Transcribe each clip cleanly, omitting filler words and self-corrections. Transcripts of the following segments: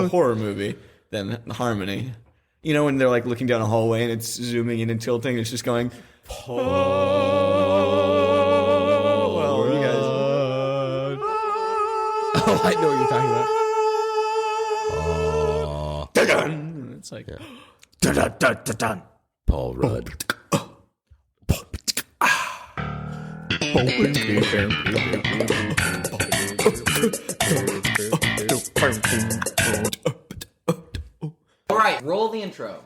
a horror movie than Harmony. You know when they're like looking down a hallway and it's zooming in and tilting, it's just going. Well, you guys. Oh, I know what you're talking about. It's like. Paul Rudd. All right, roll the intro.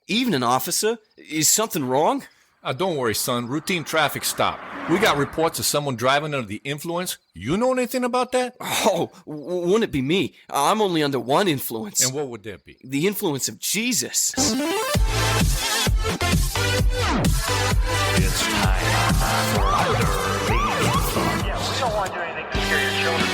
Evening, officer. Is something wrong? Don't worry, son. Routine traffic stop. We got reports of someone driving under the influence. You know anything about that? Oh, wouldn't it be me? I'm only under one influence. And what would that be? The influence of Jesus. It's time for Under the Influence. Yeah, we don't want to do anything to scare your children.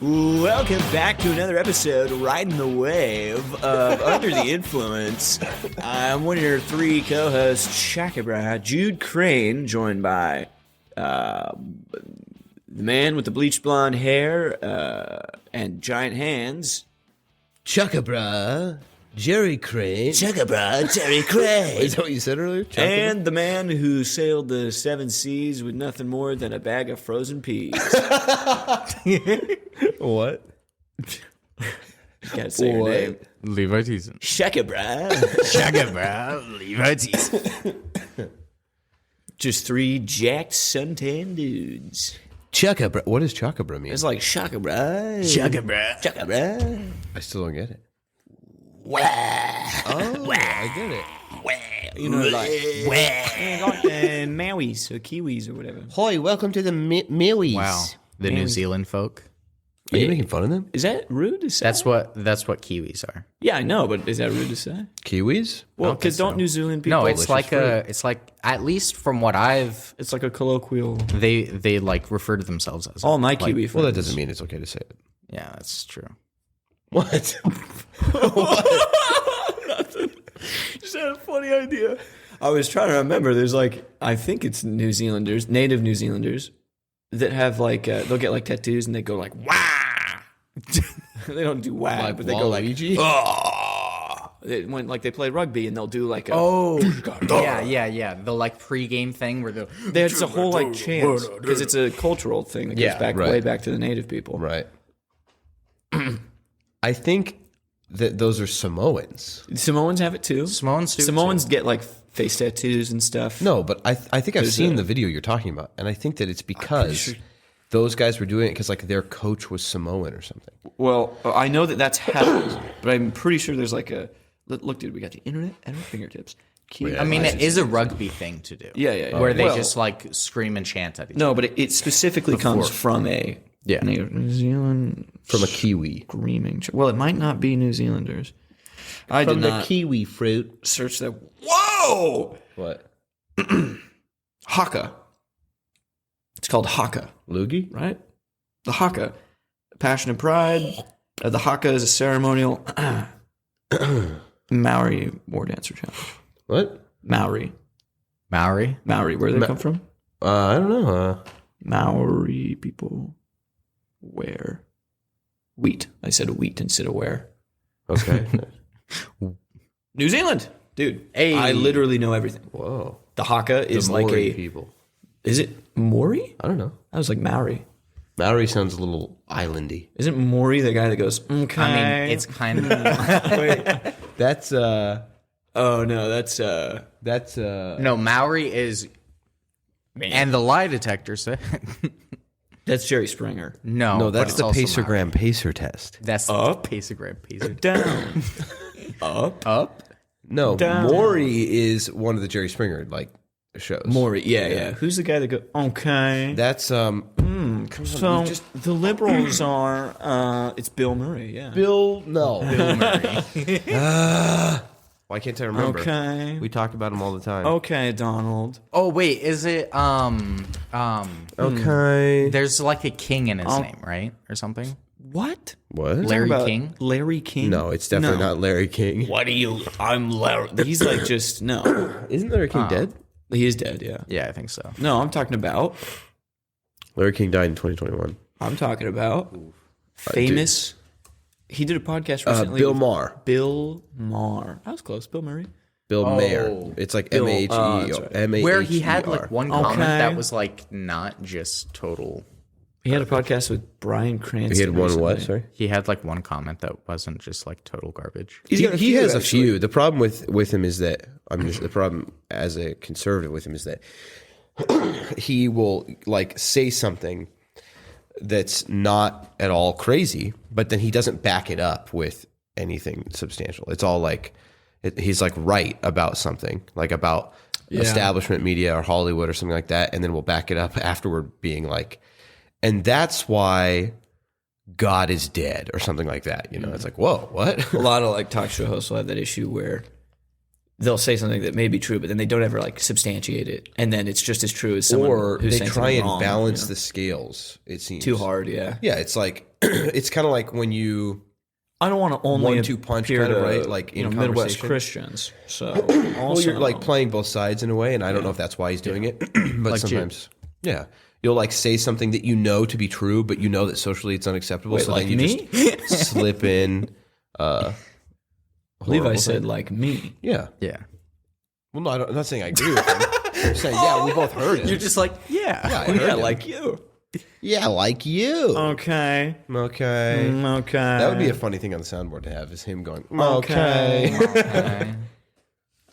Welcome back to another episode, riding the wave of Under the Influence. I'm one of your three co-hosts, Shakabra, Jude Crane, joined by the man with the bleached blonde hair and giant hands. Chuckabra, Jerry Crane. Chuckabra, Jerry Crane. Is that what you said earlier? And the man who sailed the seven seas with nothing more than a bag of frozen peas. What? You can't say your name. Levi Teason. Shakabra. Shagabra, Levi Teason. Just three jacked suntan dudes. Chuckabra. What does Chuckabra mean? It's like Shakabra. Shagabra. Shakabra. I still don't get it. Wah. Oh, I get it. You know, like Mauis or Kiwis or whatever. Hi, welcome to the Maoris. Wow. The New Zealand folk. Are you making fun of them? Is that rude to say? That's what Kiwis are. Yeah, I know, but is that rude to say? Kiwis? Well, because don't New Zealand people? No, it's like at least from what it's like a colloquial. they like refer to themselves as. All my like, Kiwi friends. Well, that doesn't mean it's okay to say it. Yeah, that's true. What? Nothing. Just had a funny idea. I was trying to remember. There's like, I think it's New Zealanders, native New Zealanders, that have like, they'll get like tattoos and they go like, wah. They don't do wah, Like but they go like, Waluigi? oh. When like they play rugby and they'll do like a, Yeah. The like pre-game thing where there's a whole like chant because it's a cultural thing that goes back way back to the native people. Right. I think that those are Samoans. Samoans have it too. Samoans get like face tattoos and stuff. No, but I think I've seen the video you're talking about, and I think that it's because those guys were doing it because like their coach was Samoan or something. Well, I know that that's happened, but I'm pretty sure there's like a look, dude. We got the internet at our fingertips. I mean, it is a rugby thing to do. Yeah. Where they just like scream and chant at each other. No, but it specifically comes from a New Zealand From a Kiwi. screaming. Well, it might not be New Zealanders. I did not kiwi fruit. search that. Whoa! What? Haka. It's called Haka, Loogie? right? The Haka. Passion and Pride. The Haka is a ceremonial Maori war dancer challenge. What? Maori. Maori? Where do they come from? I don't know. Maori people wear wheat. I said wheat instead of wear. Okay. New Zealand, dude. Hey. I literally know everything. Whoa. The Haka is The like Maori a. people. Is it Maori? I don't know. I was like Maori. Maori sounds a little islandy. Isn't Maori the guy that goes? Okay. I mean, it's kind of Wait. That's Oh no, that's no. Maori is, and the lie detector said that's Jerry Springer. no, that's the Pacergram Pacer test. That's Up? Pacergram Pacer. Down. Up. No, Down. Maury is one of the Jerry Springer like shows. Maury. Yeah. Who's the guy that goes? Okay. That's So the liberals are. It's Bill Murray. Yeah. Bill. No, Bill Murray. why can't I remember? Okay. We talk about him all the time. Okay, Donald. Oh wait, is it Okay. There's like a king in his name, right, or something? What? What? Larry About King? Larry King? No, it's definitely not Larry King. What do you? I'm Larry. He's like just no. Isn't Larry King dead? He is dead. Yeah. Yeah, I think so. No, I'm talking about. Larry King died in 2021. I'm talking about famous. He did a podcast recently. Bill with Maher. Bill Maher. That was close. Bill Murray. Bill Maher. It's like Bill- M-A-H-E-R. that's right. M-A-H-E-R. Where he had like one comment Okay. that was like not just total. He had a podcast with Bryan Cranston. He had one recently. what? Sorry. He had like one comment that wasn't just like total garbage. He's got a He few, has a actually. few. The problem with him is that the problem as a conservative with him is that he will like say something that's not at all crazy, but then he doesn't back it up with anything substantial. It's all like he's like right about something, like about establishment media or Hollywood or something like that, and then we'll back it up afterward, being like, and that's why God is dead or something like that. You know, it's like, whoa, what? A lot of like talk show hosts will have that issue where they'll say something that may be true, but then they don't ever like substantiate it, and then it's just as true as someone Or who's they saying try something and wrong, balance you know? the scales. It seems Too hard. Yeah. Yeah, it's like it's kind of like when you I don't want to only 1-2 punch appear kind of, to, right? Like in Midwest conversation. Christians. So well, you're like playing both sides in a way, and I don't know if that's why he's doing it, but Like sometimes, yeah, you'll like say something that you know to be true, but you know that socially it's unacceptable. Wait, so like then you me? just slip in. Levi horrible said thing. like me. Yeah. Yeah. Well, no, I'm not saying I agree with him. I'm saying, yeah, we both heard it. You're just like, yeah. I heard Yeah, him. like you. Yeah, like you. Okay. Okay. Okay. That would be a funny thing on the soundboard to have, is him going, Okay. okay.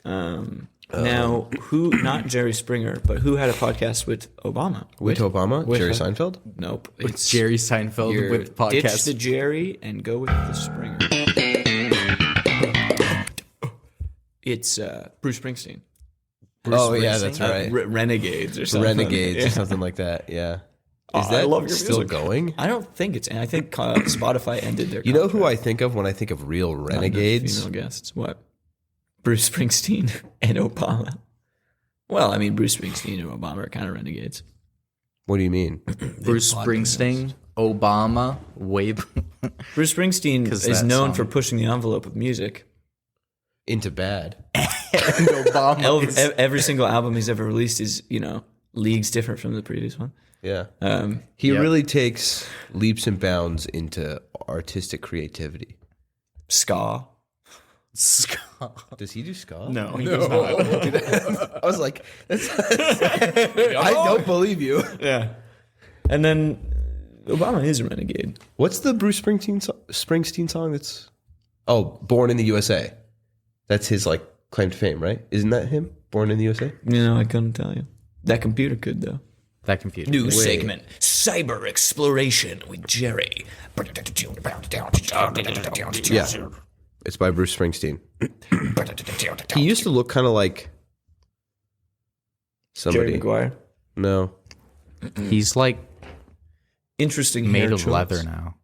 Now, who? Not Jerry Springer, but who had a podcast with Obama? With Obama? with Jerry her? Seinfeld? Nope. It's Jerry Seinfeld You're- with Ditch podcast. the Jerry and go with the Springer. It's Bruce Springsteen. Oh, yeah, that's right. Renegades or something. Renegades Yeah. or something like that, yeah. Oh, Is I that love your still music. going? I don't think it's. And I think Spotify ended their. You know who I contract. think of when I think of real Not enough renegades? Female guests. What? Bruce Springsteen and Obama. Well, I mean, Bruce Springsteen and Obama are kind of renegades. What do you mean? Bruce Springsteen, Obama, Bruce Springsteen 'Cause is that known song. for pushing the envelope of music. Into bad. Obama. Every single album he's ever released is, leagues different from the previous one. Yeah. Um, He really takes leaps and bounds into artistic creativity. ska. Does he do ska? No, he does not. I was like, I don't believe you. Yeah. And then Obama is a renegade. What's the Bruce Springsteen song that's... Oh, Born in the USA. That's his, like, claim to fame, right? Isn't that him? Born in the USA? I couldn't tell you. That computer could, though. That computer. New segment, Cyber Exploration with Jerry. Yeah. It's by Bruce Springsteen. He used to look kind of like somebody. Jerry Maguire. No. He's like Interesting made hair of choice. leather now.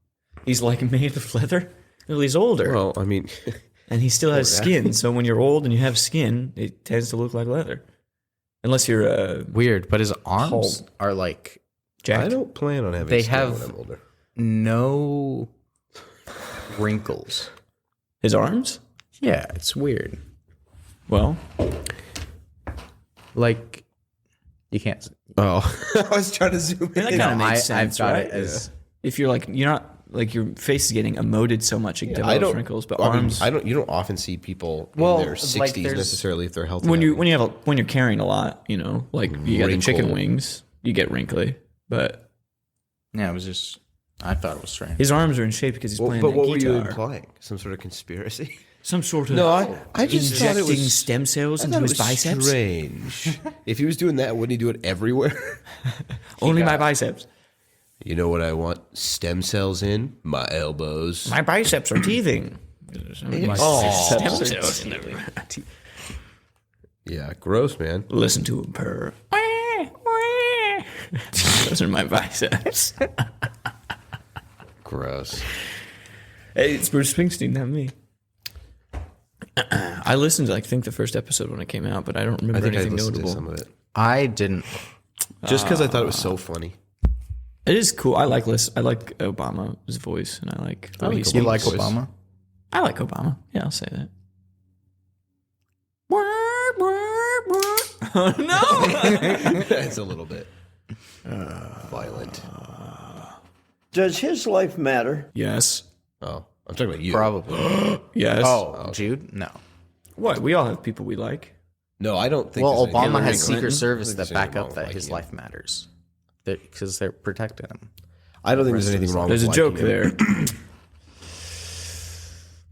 He's like made of leather? Well, he's older. Well, I mean... And he still has skin. So when you're old and you have skin, it tends to look like leather. Unless you're Weird, but his arms Hulk. are like jacked. I don't plan on having They skin have- when I'm older. no wrinkles. His arms? Yeah, it's weird. Well, Like you can't. Oh, I was trying to zoom in. that kind of makes sense, I've got right? it as If you're like, you're not, like your face is getting emoted so much, it I develops don't wrinkles, but I mean, arms... you don't often see people Well, in their like, 60s there's- necessarily if they're healthy. when you're carrying a lot, like you got the chicken Wrinkle. wings, you get wrinkly. But yeah. It was just. I thought it was strange. his arms are in shape because he's playing but that what were you guitar. implying? Some sort of conspiracy? Some sort of No, I just thought it injecting was stem cells I into thought it his was biceps. strange. If he was doing that, wouldn't he do it everywhere? Only my biceps. You know what I want stem cells in? My elbows. My biceps are teething. Stem cells in there. Yeah, gross, man. Listen to him purr. Those are my biceps. Gross. Hey, it's Bruce Springsteen, not me. I listened to, I think, the first episode when it came out, but I don't I remember think I anything listened notable. to some of it. I didn't. Just because I thought it was so funny. It is cool. I like Obama's voice, and I like the way he You speaks. like Obama? I like Obama. Yeah, I'll say that. No. It's a little bit violent. Does his life matter? Yes. Oh, I'm talking about you. Probably. Yes. Oh, Jude? No. What? We all have people we like. No, I don't think. Well, there's anything- Obama Hillary has Clinton? Secret Service I think that there's back anything up wrong that with his liking life matters. Because they're protecting him. I don't think there's anything wrong. There's with a joke liking him. there.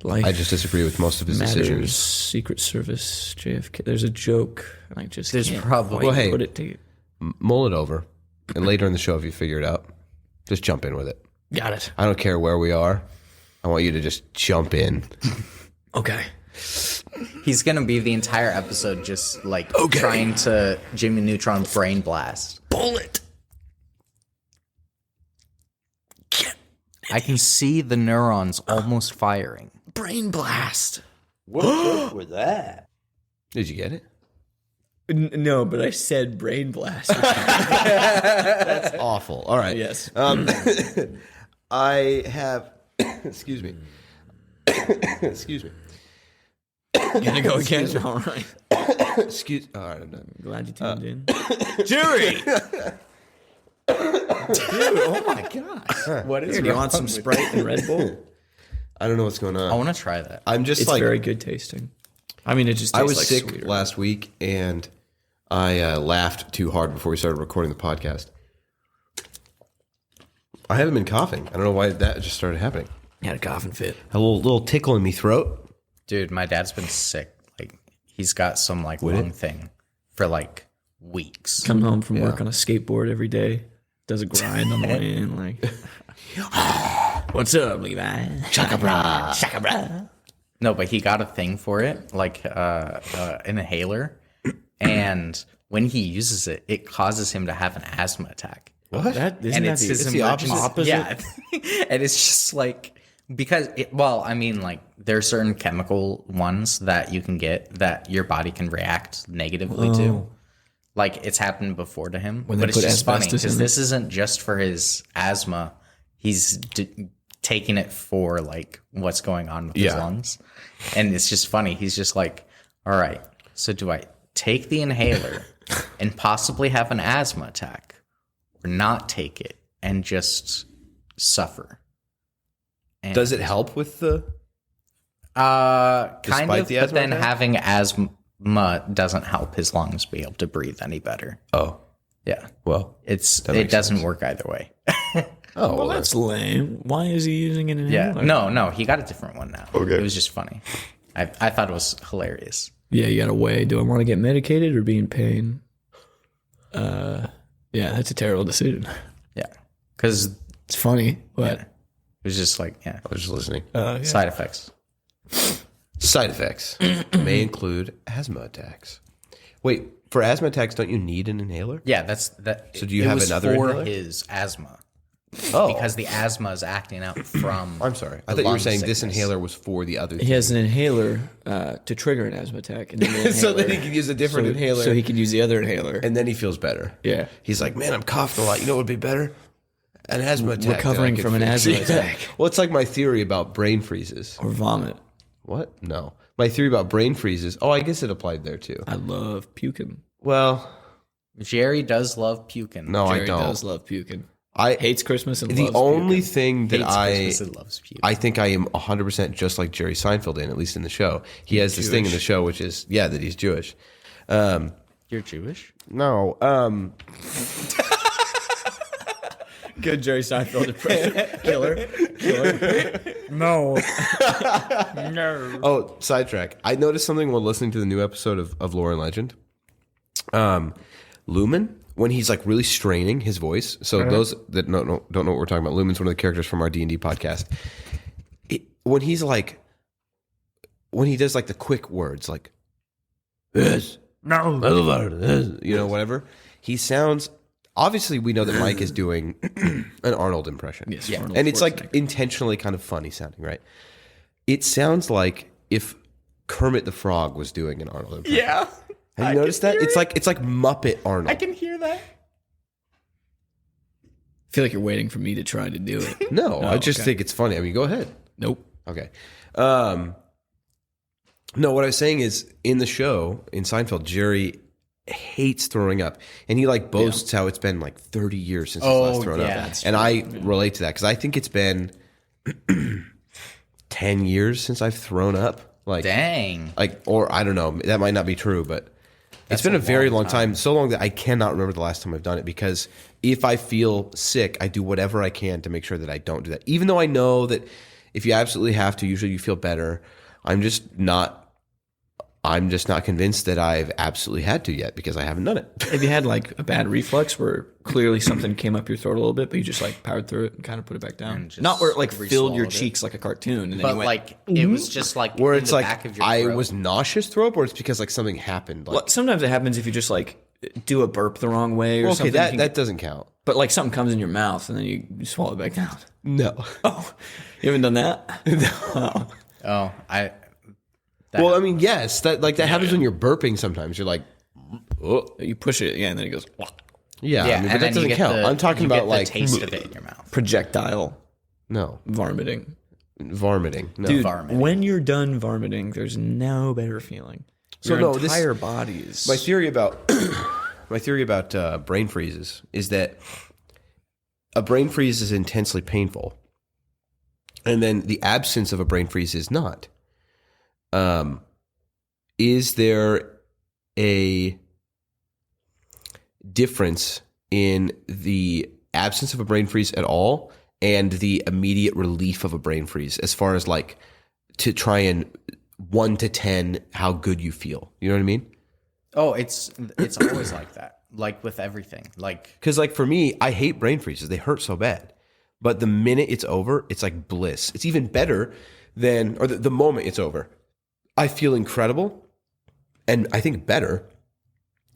Life I just disagree with most of his matters. decisions. Secret Service, JFK. There's a joke. I just There's can't probably- quite Well, hey. put it to. Mull it over, and later in the show, if you figure it out, just jump in with it. Got it. I don't care where we are. I want you to just jump in. Okay. He's going to be the entire episode just like trying to Jimmy Neutron brain blast. Bullet. I can see the neurons almost firing. Brain blast. What's up with that? Did you get it? No, but I said brain blast. That's awful. All right. Yes. I have. Excuse me. Excuse me. Gonna go again. All right. Excuse. All right, I'm done. Glad you tuned in. Jury. Dude, oh my gosh. What is Here, do you want some Sprite and Red Bull? I don't know what's going on. I want to try that. I'm just It's like very good tasting. I mean, it just tastes I was like sick sweeter. last week, and I laughed too hard before we started recording the podcast. I haven't been coughing. I don't know why that just started happening. Had a coughing fit. A little tickle in me throat. Dude, my dad's been sick. Like, he's got some like lung thing for like weeks. Come home from work on a skateboard every day. Does a grind on the way in. Like, what's up, Levi? Shaka bra. Shaka bra. No, but he got a thing for it, like an inhaler. And when he uses it, it causes him to have an asthma attack. What? That, isn't And that it's the, his it's the emergency. Yeah. And it's just like, because, I mean, like, there are certain chemical ones that you can get that your body can react negatively to. Like, it's happened before to him. When they But it's put just funny asbestos because in this isn't just for his asthma. He's taking it for, like, what's going on with his lungs. And it's just funny. He's just like, all right, so do I take the inhaler and possibly have an asthma attack or not take it and just suffer? And Does it help with the? kind Despite of, the but asthma then attack? having asthma doesn't help his lungs be able to breathe any better. Oh, Yeah, well. it makes doesn't sense. work either way. Oh, Well, that's lame. Why is he using an Yeah, inhaler? no, he got a different one now. Okay, it was just funny. I thought it was hilarious. Yeah, you gotta weigh. Do I want to get medicated or be in pain? Yeah, that's a terrible decision. Yeah, because it It's funny, but was just like I was just listening. side effects. Side effects may include asthma attacks. Wait, for asthma attacks, don't you need an inhaler? Yeah, that's that. So do you it have was another for inhaler? his asthma? Oh, Because the asthma is acting out from. I'm sorry. I the thought you were lung saying this sickness. inhaler was for the other. he has an inhaler to trigger an asthma attack, and then the so then inhaler- he can use a different inhaler, so he could use the other inhaler. and then he feels better. Yeah. He's like, man, I'm coughing a lot. You know what would be better? An asthma attack. Recovering that I from could an fix. asthma attack. Well, it's like my theory about brain freezes. Or vomit. What? No. My theory about brain freezes. Oh, I guess it applied there too. I love puking. Well, Jerry does love puking. no, Jerry I don't. does love puking. I Hates Christmas and the loves only puking. thing that Hates Christmas and loves puking. I think I am 100% just like Jerry Seinfeld in, at least in the show. He has this thing in the show, which is, that he's Jewish. You're Jewish? No, Good Jerry Seinfeld impression. Killer. No. Oh, sidetrack. I noticed something while listening to the new episode of Lore and Legend. Lumen, when he's like really straining his voice. So those that don't know what we're talking about, Lumen's one of the characters from our D&D podcast. When he does like the quick words, like this, no, whatever. He sounds. Obviously, we know that Mike is doing an Arnold impression. Yes, yeah, Arnold and it's like Schwarzenegger. intentionally kind of funny sounding, right? It sounds like if Kermit the Frog was doing an Arnold impression. Yeah. Have you noticed that? It's like Muppet Arnold. I can hear that. feel like you're waiting for me to try to do it. No, I just okay. think it's funny. I mean, go ahead. Nope. Okay. No, what I was saying is in the show, in Seinfeld, Jerry hates throwing up. And he like boasts how it's been like 30 years since he's last thrown up. And I relate to that because I think it's been 10 years since I've thrown up. Like, Dang. Like, or I don't know. That might not be true, but it's been a very long time. So long that I cannot remember the last time I've done it because if I feel sick, I do whatever I can to make sure that I don't do that. Even though I know that if you absolutely have to, usually you feel better. I'm just not convinced that I've absolutely had to yet because I haven't done it. Have you had like a bad reflux where clearly something came up your throat a little bit, but you just like powered through it and kind of put it back down? Not where it like filled your cheeks like a cartoon. And then But you went, like it was just like Where in it's the like back of your I throat. was nauseous throw up, or it's because like something happened. Like, Well, sometimes it happens if you just like do a burp the wrong way or okay, something. that doesn't count. But like something comes in your mouth and then you swallow it back down. No. Oh, you haven't done that? No. Oh, Well, I mean, yes, that happens when you're burping. Sometimes you're like, oh. You push it, and then it goes Yeah, yeah, I mean, but and that then you doesn't get count. I'm talking you about get like the taste of it in your mouth. projectile no vomiting. vomiting. No. Dude, Vomiting. when you're done vomiting, there's no better feeling. So Your no, this- entire body is... My theory about brain freezes is that a brain freeze is intensely painful, and then the absence of a brain freeze is not. Is there a difference in the absence of a brain freeze at all and the immediate relief of a brain freeze as far as like to try and 1 to 10 how good you feel? You know what I mean? Oh, it's always like that. Like with everything. Like Because like for me, I hate brain freezes. They hurt so bad. But the minute it's over, it's like bliss. It's even better than, or the moment it's over, I feel incredible. And I think better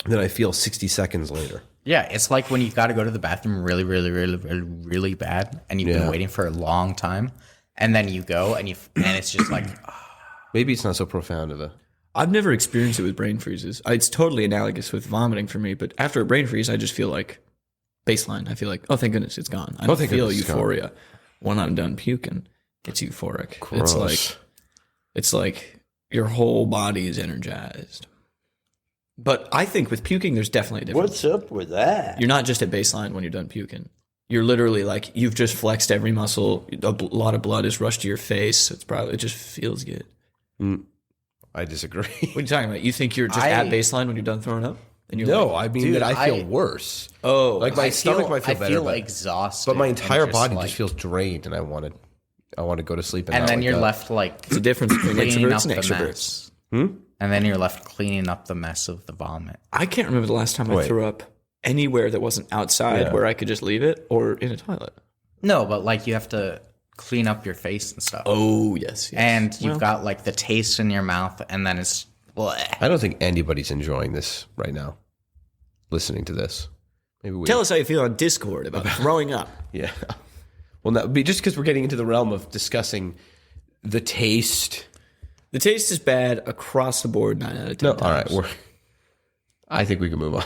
than I feel 60 seconds later. yeah, it's like when you got to go to the bathroom really, really, really, really, really bad, and you've been waiting for a long time, and then you go and it's just like Maybe it's not so profound of a. I've never experienced it with brain freezes. It's totally analogous with vomiting for me, but after a brain freeze, I just feel like baseline. I feel like, oh, thank goodness it's gone. I don't thank feel goodness it's gone. euphoria. When I'm done puking, it's euphoric. Gross. It's like your whole body is energized. But I think with puking, there's definitely a difference. What's up with that? You're not just at baseline when you're done puking. You're literally like, you've just flexed every muscle. A lot of blood has rushed to your face. It just feels good. I disagree. What are you talking about? You think you're just at baseline when you're done throwing up? And you're No, like, I mean Dude, that I feel I- worse. oh, Like my stomach might feel I better, feel but, exhausted. but my and entire body like- just feels drained, and I want to go to sleep. And And not then wake you're up. left like it's a difference between cleaning up introverts and the extroverts. mess. And then you're left cleaning up the mess of the vomit. I can't remember the last time I Wait. threw up anywhere that wasn't outside Yeah. where I could just leave it or in a toilet. No, but like you have to clean up your face and stuff. Oh, yes. And you've got like the taste in your mouth, and then it's bleh. I don't think anybody's enjoying this right now. Listening to this, maybe we Tell us how you feel on Discord about throwing up. Yeah. Well, no, just because we're getting into the realm of discussing the taste. The taste is bad across the board 9 out of 10 No, times. all right. I think we can move on.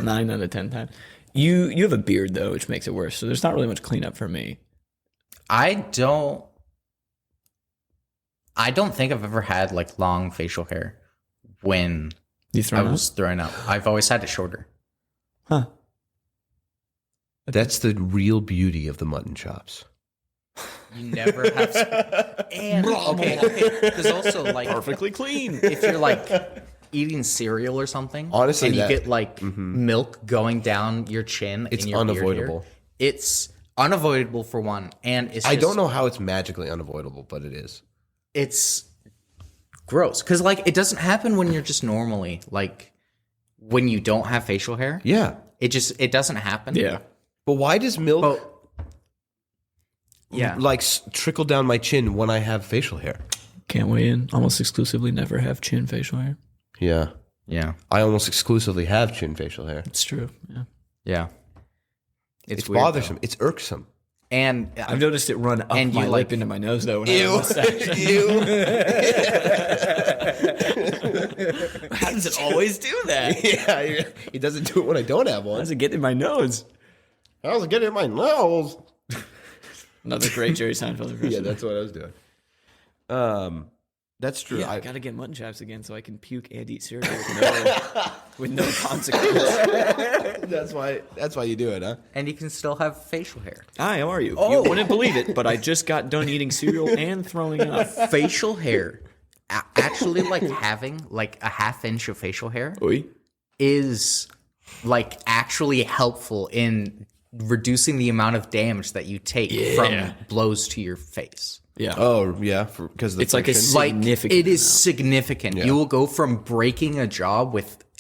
9 out of 10 times. You have a beard, though, which makes it worse. So there's not really much cleanup for me. I don't think I've ever had like long facial hair when You throw I up? was throwing up. I've always had it shorter. Huh. That's the real beauty of the mutton chops. You never have. And okay, because also like Perfectly clean. if you're like eating cereal or something, Honestly, and you that- get like milk going down your chin, It's in your beard unavoidable. here, it's unavoidable for one, and it's I just, don't know how it's magically unavoidable, but it is. It's gross because like it doesn't happen when you're just normally like when you don't have facial hair. Yeah. It doesn't happen. Yeah. But why does milk But yeah, like trickle down my chin when I have facial hair? Can't weigh in. Almost exclusively never have chin facial hair. Yeah. yeah, I almost exclusively have chin facial hair. It's true. Yeah. yeah. It's weird, bothersome. It's irksome. though. And I've noticed it run up And you my like- lip into my nose, though. When I have a mustache. How does it always do that? Yeah, he doesn't do it when I don't have How one. does it get in my nose? How's it getting in my nose? Another great Jerry Seinfeld impression. Yeah, that's what I was doing. That's true. Yeah, I gotta get mutton chops again so I can puke and eat cereal with no consequence. That's why you do it, huh? And you can still have facial hair. Hi, how are you? You wouldn't believe it, but I just got done eating cereal and throwing up. Facial hair, actually, like having like a half inch of facial hair Oi. is like actually helpful in reducing the amount of damage that you take from blows to your face. Yeah. Oh, yeah, because It's like a significant It is amount. significant. Yeah. You will go from breaking a jaw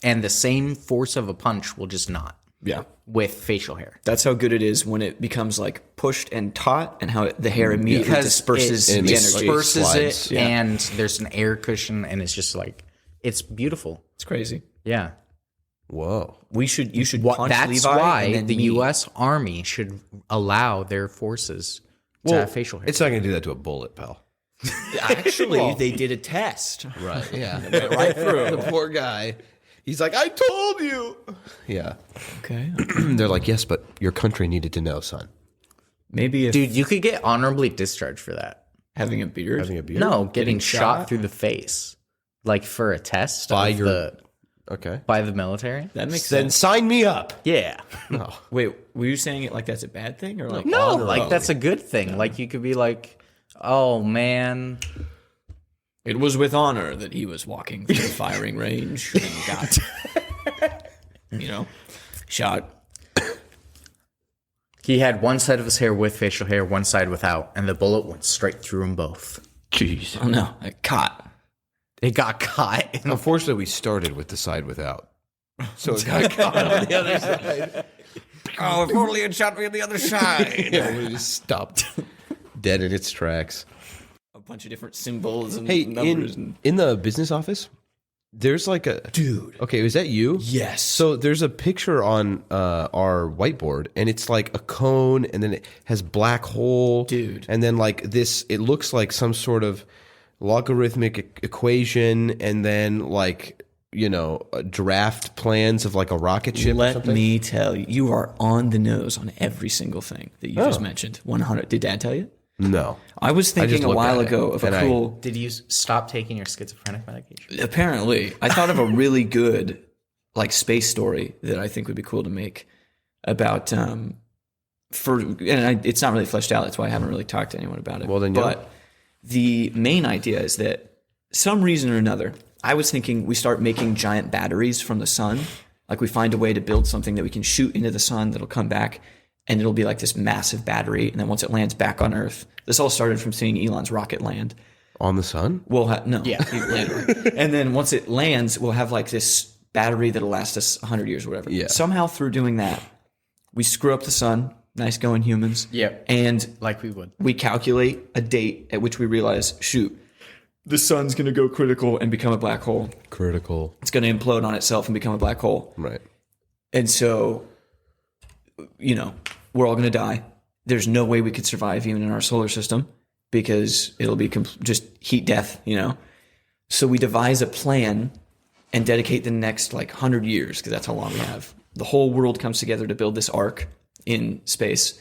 and the same force of a punch will just not Yeah. with facial hair. That's how good it is when it becomes like pushed and taut, and how the hair immediately disperses it the energy. disperses slides. it, Yeah. and there's an air cushion, and it's just like it's beautiful. It's crazy. Yeah, Whoa. You should punch that's Levi and why then the me. U.S. Army should allow their forces to have facial hair. It's not going to do that to a bullet, pal. Actually, they did a test. Right, yeah. Right through. The poor guy. He's like, I told you. Yeah. Okay. They're like, yes, but your country needed to know, son. Maybe if Dude, you could get honorably discharged for that. having a beard. Having a beard? No, getting shot shot? through the face, like for a test By of your- Okay. by the military. That makes Then sense. sign me up. Yeah. Wait, were you saying it like that's a bad thing or like No, honorable? like that's a good thing. Like you could be like, oh man, It was with honor that he was walking through the firing range and got, shot. he had one side of his hair with facial hair, one side without, and the bullet went straight through them both. Jeez. Oh no, a caught. It got caught. Unfortunately, we started with the side without. So it got caught on the other side. Oh, if only it shot me on the other side. Yeah, we just stopped dead in its tracks. A bunch of different symbols and Hey, numbers. in the business office, there's like a... Dude. Okay, was that you? Yes. So there's a picture on our whiteboard, and it's like a cone, and then it has black hole. Dude. And then like this, it looks like some sort of logarithmic equation, and then like, draft plans of like a rocket ship or Let something. me tell you, you are on the nose on every single thing that you just mentioned. 100. Did Dad tell you? No. I was thinking just a looked while at it, ago of a and cool. Did you stop taking your schizophrenic medication? Apparently, I thought of a really good like space story that I think would be cool to make about it's not really fleshed out. That's why I haven't really talked to anyone about it. Well, then, but the main idea is that some reason or another, I was thinking we start making giant batteries from the sun. Like we find a way to build something that we can shoot into the sun that'll come back, and it'll be like this massive battery. And then once it lands back on Earth, this all started from seeing Elon's rocket land. On the sun? We'll have and then once it lands, we'll have like this battery that'll last us 100 years or whatever. Yeah. Somehow through doing that, we screw up the sun. Nice going, humans. Yep. And Like we would. we calculate a date at which we realize, shoot, the sun's going to go critical and become a black hole. Critical. It's going to implode on itself and become a black hole. Right. And so, we're all going to die. There's no way we could survive even in our solar system because it'll be just heat death, So we devise a plan and dedicate the next 100 years, because that's how long we have. The whole world comes together to build this ark in space,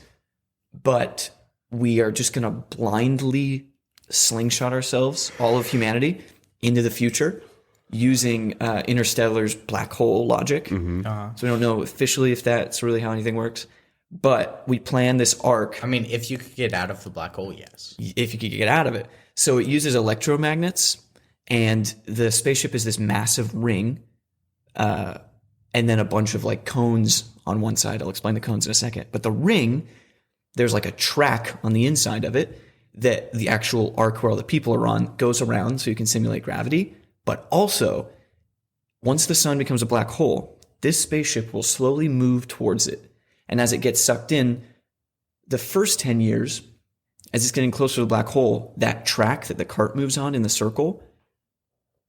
but we are just going to blindly slingshot ourselves, all of humanity, into the future using Interstellar's black hole logic. So we don't know officially if that's really how anything works, but we plan this arc. I mean, if you could get out of the black hole, yes. If you could get out of it. So it uses electromagnets, and the spaceship is this massive ring, and then a bunch of cones on one side. I'll explain the cones in a second. But the ring, there's a track on the inside of it that the actual arc where all the people are on goes around so you can simulate gravity. But also, once the sun becomes a black hole, this spaceship will slowly move towards it. And as it gets sucked in, the first 10 years, as it's getting closer to the black hole, that track that the cart moves on in the circle,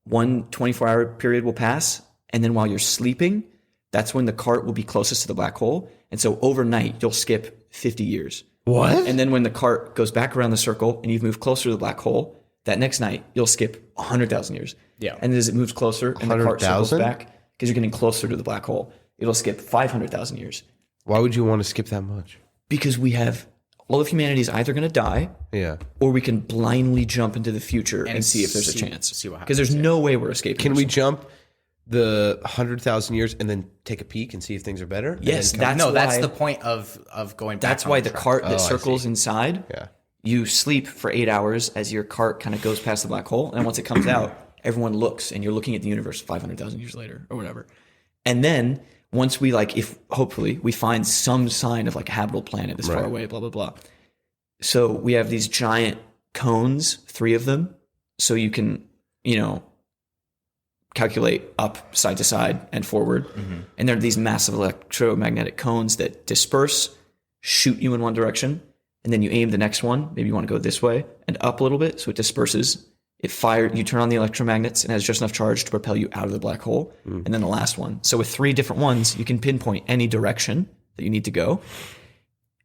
one 24-hour period will pass. And then while you're sleeping, that's when the cart will be closest to the black hole. And so overnight, you'll skip 50 years. What? And then when the cart goes back around the circle and you've moved closer to the black hole, that next night, you'll skip 100,000 years. Yeah. And as it moves closer and the cart circles 100,000? back, because you're getting closer to the black hole, it'll skip 500,000 years. Why would you want to skip that much? Because we have all of humanity is either going to die, Yeah. or we can blindly jump into the future and see if there's a chance. see what Because there's happens, no way we're escaping. Can we this. jump the 100,000 years and then take a peek and see if things are better? And Yes, then come- that's why- the point of going back. That's on why the track. cart that I circles see. inside. Yeah. You sleep for 8 hours as your cart kind of goes past the black hole, and once it comes out, everyone looks, and you're looking at the universe 500,000 years later or whatever. And then once we if hopefully we find some sign of a habitable planet this far away, blah blah blah. So we have these giant cones, 3 of them, so you can calculate up, side to side, and forward. And they're these massive electromagnetic cones that disperse, shoot you in one direction, and then you aim the next one. Maybe you want to go this way and up a little bit, so it disperses. It fires. You turn on the electromagnets and has just enough charge to propel you out of the black hole. And then the last one. So with 3 different ones, you can pinpoint any direction that you need to go,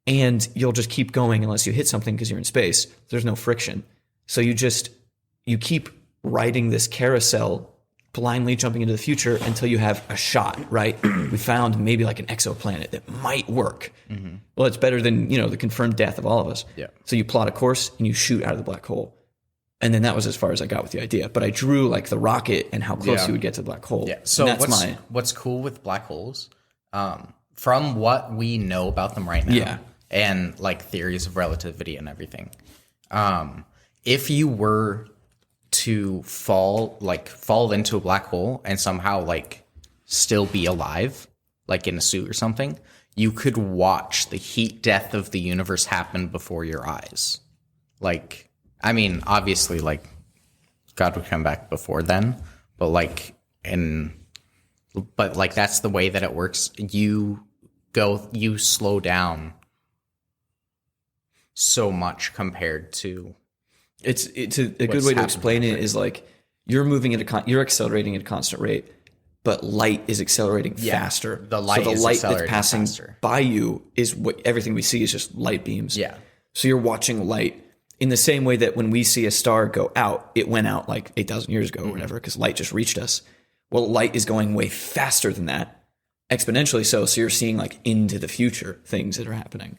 and you'll just keep going unless you hit something because you're in space. There's no friction, so you keep riding this carousel, blindly jumping into the future until you have a shot. Right? We found maybe an exoplanet that might work. Well, it's better than the confirmed death of all of us. Yeah. So you plot a course and you shoot out of the black hole. And then that was as far as I got with the idea. But I drew the rocket and how close you would get to the black hole. Yeah. So and that's what's cool with black holes, from what we know about them right now, Yeah. and theories of relativity and everything, if you were to fall into a black hole and somehow still be alive, in a suit or something, you could watch the heat death of the universe happen before your eyes. Obviously, God would come back before then, but that's the way that it works. You slow down so much compared to. It's a good way to explain it is you're moving you're accelerating at a constant rate, but light is accelerating faster. The light so the is light that's accelerating passing faster. by you is what everything we see is just light beams. Yeah. So you're watching light in the same way that when we see a star go out, it went out 8,000 years ago or whatever, because light just reached us. Well, light is going way faster than that, exponentially so. So you're seeing into the future things that are happening,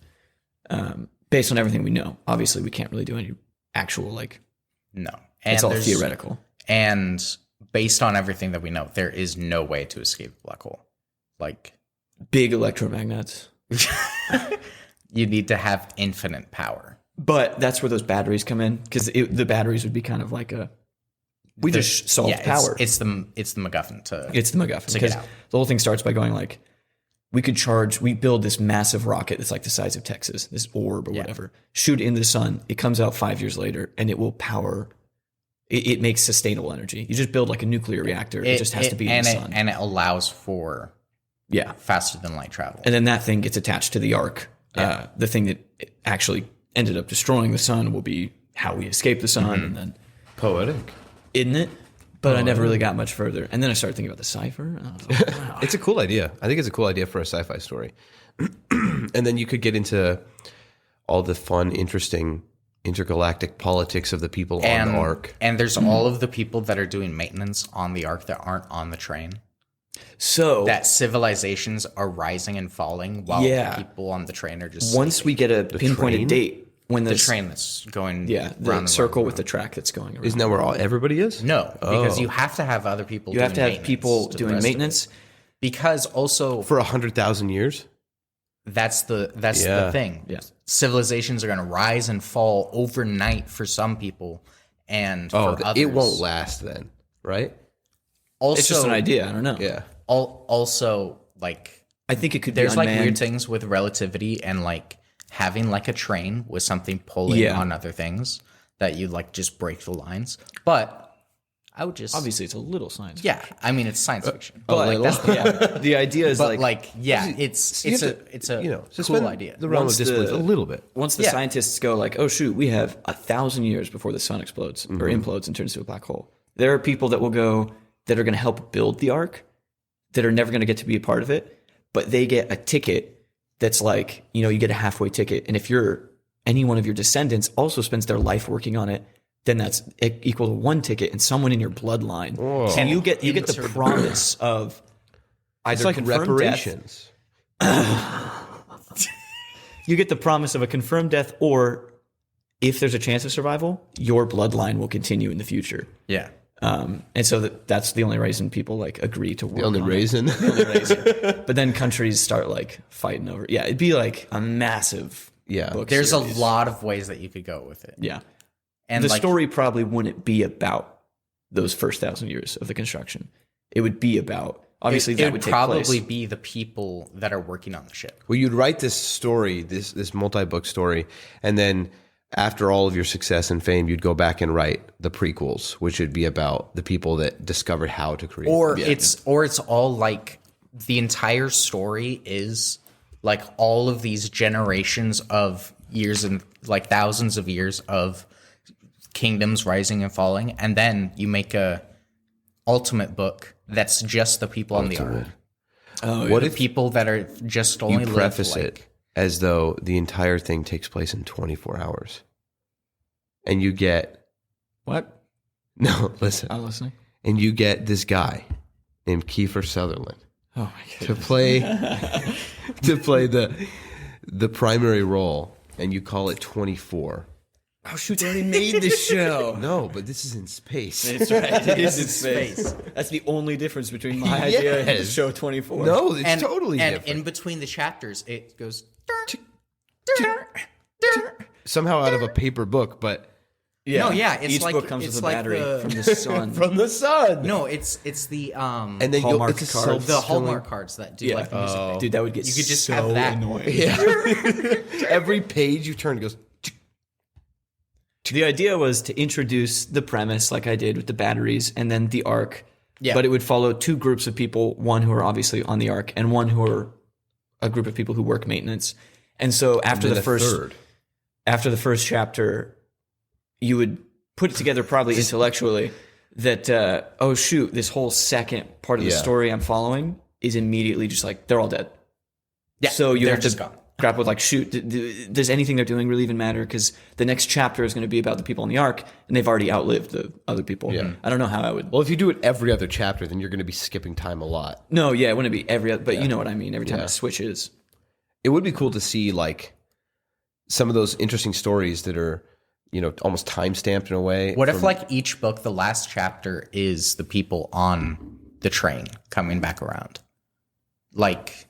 based on everything we know. Obviously, we can't really do any actual No. it's all there's- theoretical. And based on everything that we know, there is no way to escape a black hole. Big electromagnets. You need to have infinite power. But that's where those batteries come in, because the batteries would be kind of we just solved power. It's the MacGuffin to. It's the MacGuffin. to get Because out. the whole thing starts by going we build this massive rocket that's the size of Texas, this orb or whatever, shoot it into the sun. It comes out 5 years later and it will power. It makes sustainable energy. You just build a nuclear reactor. It just has to be in the sun. And it allows for faster than light travel. And then that thing gets attached to the arc. The thing that actually ended up destroying the sun will be how we escape the sun. And then, Poetic. isn't it? But I never really got much further. And then I started thinking about the cipher. And I was like, wow. It's a cool idea. I think it's a cool idea for a sci-fi story. And then you could get into all the fun, interesting intergalactic politics of the people on the Ark. And there's all of the people that are doing maintenance on the Ark that aren't on the train. So That civilizations are rising and falling while the people on the train are just once we get a pinpointed train? date when the train that's going the round and circle round. with the track that's going around. Isn't that where everybody is? No, because you have to have other people. You have to doing have people maintenance to the doing rest of it. maintenance. Because also For 100,000 years? that's the thing. Yeah. Civilizations are going to rise and fall overnight for some people, and for others, it won't last then, right? Also, It's just an idea. I don't know. Yeah. Also, I think it could there's be unmanned. weird things with relativity and having a train with something pulling on other things that you just break the lines. But I would just Obviously, it's a little science. yeah. I mean, it's science fiction. But the idea is But it's You have it's a to, cool idea. The realm of Once disbelief a little bit. once the scientists go oh shoot, we have 1,000 years before the sun explodes or implodes and turns into a black hole. There are people that will go that are going to help build the ark that are never going to get to be a part of it, but they get a ticket that's you get a halfway ticket, and if any one of your descendants also spends their life working on it, then that's equal to one ticket and someone in your bloodline. So you get the promise of either It's like confirmed reparations. death. you get the promise of a confirmed death, or if there's a chance of survival, your bloodline will continue in the future. Yeah. And so that's the only reason people like agree to work. The only on reason. It. The only reason. But then countries start like fighting over. Yeah, it'd be like a massive. Book There's series. a lot of ways that you could go with it. Yeah, And the like, story probably wouldn't be about those first 1,000 years of the construction. It would be about obviously it that would would take probably place. be the people that are working on the ship. Well, you'd write this story, this multi-book story, and then after all of your success and fame, you'd go back and write the prequels, which would be about the people that discovered how to create. Or it's all like the entire story is like all of these generations of years and like thousands of years of kingdoms rising and falling, and then you make a ultimate book that's just the people on the ark. What The if people that are just only you live, preface like, it as though the entire thing takes place in 24 hours, and you get What? no listen, I'm listening. and you get this guy named Kiefer Sutherland Oh my god. to play the primary role, and you call it 24. Oh shoot! They already made this show. No, but this is in space. That's right. It is in space. That's the only difference between my idea and the Yes. show 24. No, it's totally and different. in between the chapters it goes Somehow out of a paper book, but Yeah. No, yeah, it's Each like- book comes it's with a like battery the- from the sun. from the sun. no it's the And then Hallmark it's a cards. the self-filling- Hallmark cards that do like the music. Dude, that would get You could just so have that. annoying. Every page you turn, it goes. The idea was to introduce the premise, like I did with the batteries, and then the arc. Yeah. But it would follow two groups of people, one who are obviously on the arc, and one who are a group of people who work maintenance. And so after And the then a first third. after the first chapter, you would put it together probably intellectually that oh shoot, this whole second part of the Yeah. story I'm following is immediately just like they're all dead. Yeah, So you they're have just to gone. grapple with like, shoot, does anything they're doing really even matter? Because the next chapter is going to be about the people on the ark, and they've already outlived the other people. Yeah. I don't know how I would. Well, if you do it every other chapter, then you're going to be skipping time a lot. No, yeah, it wouldn't be every other, but you know what I mean. Every time it switches. It would be cool to see like some of those interesting stories that are, you know, almost time stamped in a way. What if like each book, the last chapter is the people on the train coming back around? Like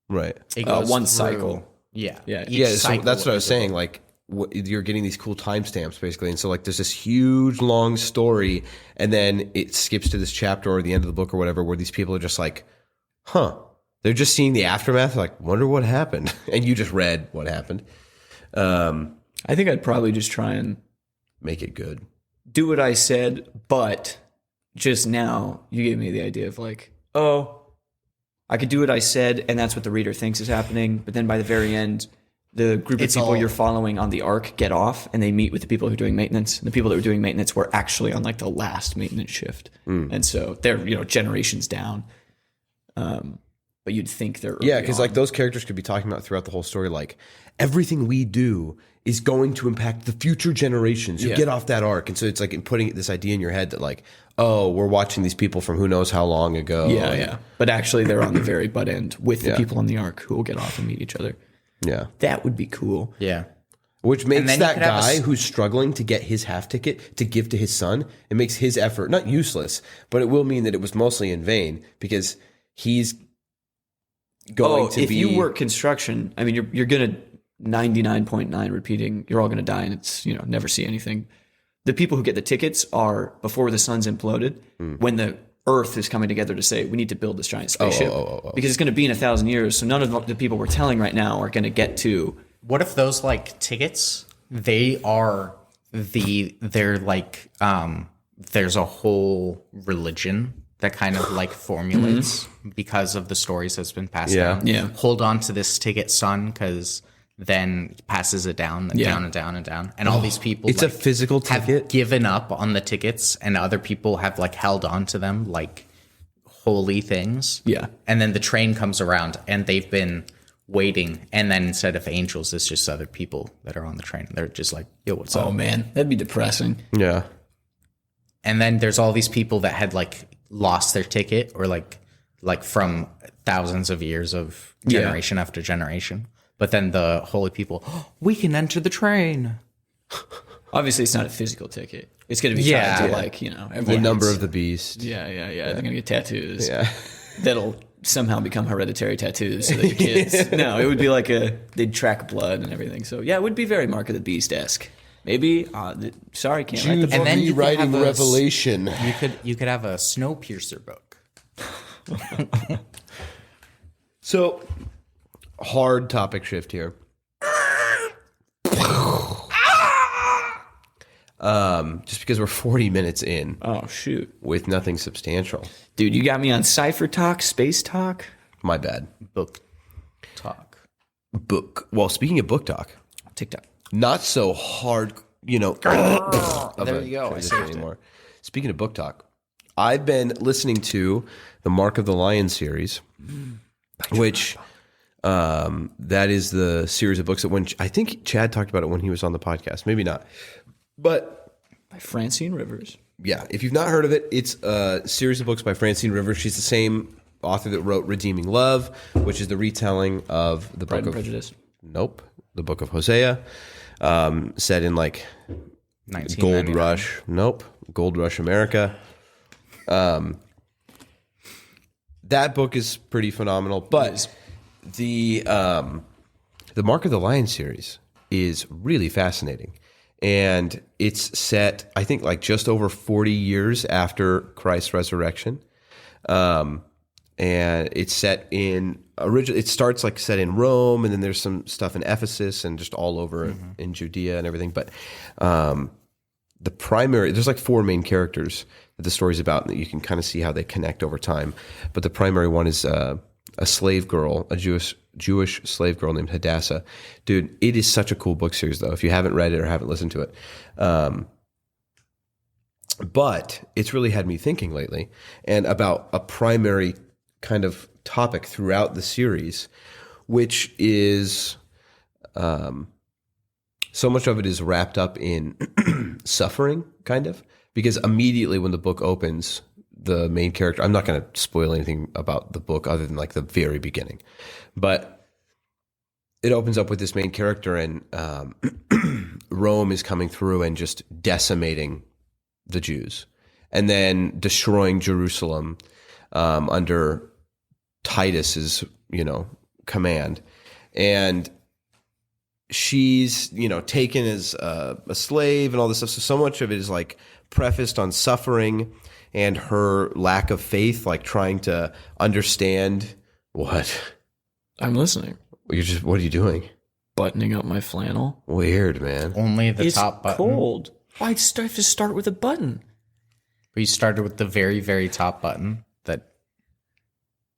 right? it goes one through- cycle. Yeah. Yeah. Each Yeah, so cycle that's what I is was a saying. book. Like, you're getting these cool timestamps basically, and so like there's this huge long story, and then it skips to this chapter or the end of the book or whatever, where these people are just like, "Huh." They're just seeing the aftermath, like, wonder what happened, and you just read what happened. I think I'd probably just try and Make it good. do what I said, but just now you gave me the idea of like, oh, I could do what I said, and that's what the reader thinks is happening. But then by the very end, the group of It's people all- you're following on the arc get off, and they meet with the people who are doing maintenance. And the people that were doing maintenance were actually on like the last maintenance shift, and so they're generations down. But you'd think they're Yeah, early because on. like those characters could be talking about throughout the whole story, like everything we do is going to impact the future generations who get off that arc, and so it's like putting this idea in your head that like, oh, we're watching these people from who knows how long ago. yeah. But actually, they're on the very butt end with the Yeah. people on the arc who will get off and meet each other. yeah. That would be cool. Yeah. Which makes then you that could have a guy s- who's struggling to get his half ticket to give to his son, it makes his effort not useless, but it will mean that it was mostly in vain because he's going to if be. you work construction, I mean, you're gonna 99.9 repeating. You're all gonna die, and it's never see anything. The people who get the tickets are before the sun's imploded, when the Earth is coming together to say we need to build this giant spaceship because it's going to be in 1,000 years. So none of the people we're telling right now are going to get to. What if those like tickets, they're like there's a whole religion that kind of like formulates because of the stories that's been passed down. Yeah. Hold on to this ticket, son, because then passes it down and down and down and down. And all these people It's a physical have ticket? given up on the tickets, and other people have like held on to them like holy things. Yeah. And then the train comes around and they've been waiting, and then instead of angels, it's just other people that are on the train. They're just like, yo, what's up? Oh man, that'd be depressing. Yeah. And then there's all these people that had like lost their ticket, or like from thousands of years of generation after generation. But then the holy people, we can enter the train. Obviously, it's not a physical ticket. It's going to be Yeah. tied to like, you know, The everyone number gets- of the beast. Yeah. They're going to get tattoos. Yeah. That'll somehow become hereditary tattoos so that the kids. No, it would be like they'd track blood and everything. So yeah, it would be very Mark of the Beast-esque. Maybe. Sorry, can't write the Jude book. And then you could rewriting have a- Revelation. You could have a Snowpiercer book. So, hard topic shift here. Just because we're 40 minutes in Oh shoot, with nothing substantial. dude, you got me on Cipher Talk, Space Talk, My bad. Book talk. Book. Well, speaking of book talk, TikTok. not so hard, you know. There you go. I transition saved it. anymore. Speaking of book talk, I've been listening to the Mark of the Lion series, which that is the series of books that when I think Chad talked about it when he was on the podcast, maybe not, but By Francine Rivers. yeah, if you've not heard of it, it's a series of books by Francine Rivers. She's the same author that wrote Redeeming Love, which is the retelling of the Pride book and of Prejudice. Nope, the book of Hosea, set in like Gold 1999. Rush. Nope, Gold Rush America. That book is pretty phenomenal, but the Mark of the Lion series is really fascinating. And it's set, I think, like just over 40 years after Christ's resurrection. And it's set in it starts like set in Rome, and then there's some stuff in Ephesus and just all over in Judea and everything. But there's like four main characters that the story's about, and that you can kind of see how they connect over time. But the primary one is a slave girl, a Jewish slave girl named Hadassah. Dude, it is such a cool book series, though, if you haven't read it or haven't listened to it. But it's really had me thinking lately, and about a primary kind of topic throughout the series, which is so much of it is wrapped up in suffering, kind of, because immediately when the book opens, the main character, I'm not going to spoil anything about the book other than like the very beginning, but it opens up with this main character, and Rome is coming through and just decimating the Jews, and then destroying Jerusalem under Titus's, command. And she's, taken as a slave and all this stuff. So much of it is like prefaced on suffering and her lack of faith, like trying to understand what. I'm listening. What are you doing? Buttoning up my flannel. Weird, man. Only the It's top button. cold. Why have to start with a button? We started with the very, very top button.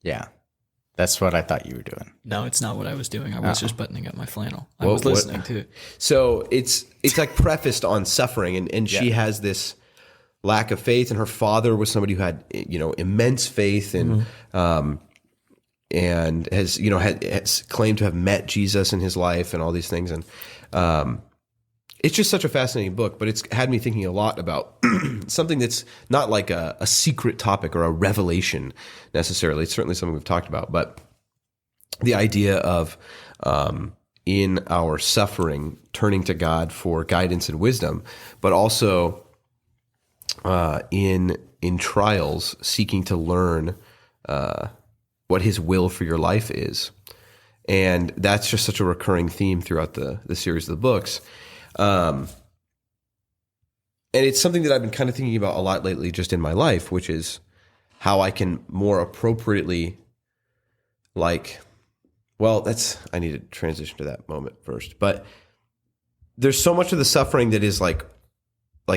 Yeah. That's what I thought you were doing. No, it's not what I was doing. I was just buttoning up my flannel. I Well, was listening to it. So it's like prefaced on suffering, and she has this lack of faith, and her father was somebody who had immense faith and and has claimed to have met Jesus in his life and all these things, and it's just such a fascinating book. But it's had me thinking a lot about something that's not like a secret topic or a revelation necessarily. It's certainly something we've talked about, but the idea of in our suffering turning to God for guidance and wisdom, but also in trials seeking to learn what His will for your life is. And that's just such a recurring theme throughout the series of the books. And it's something that I've been kind of thinking about a lot lately just in my life, which is how I can more appropriately I need to transition to that moment first. But there's so much of the suffering that is like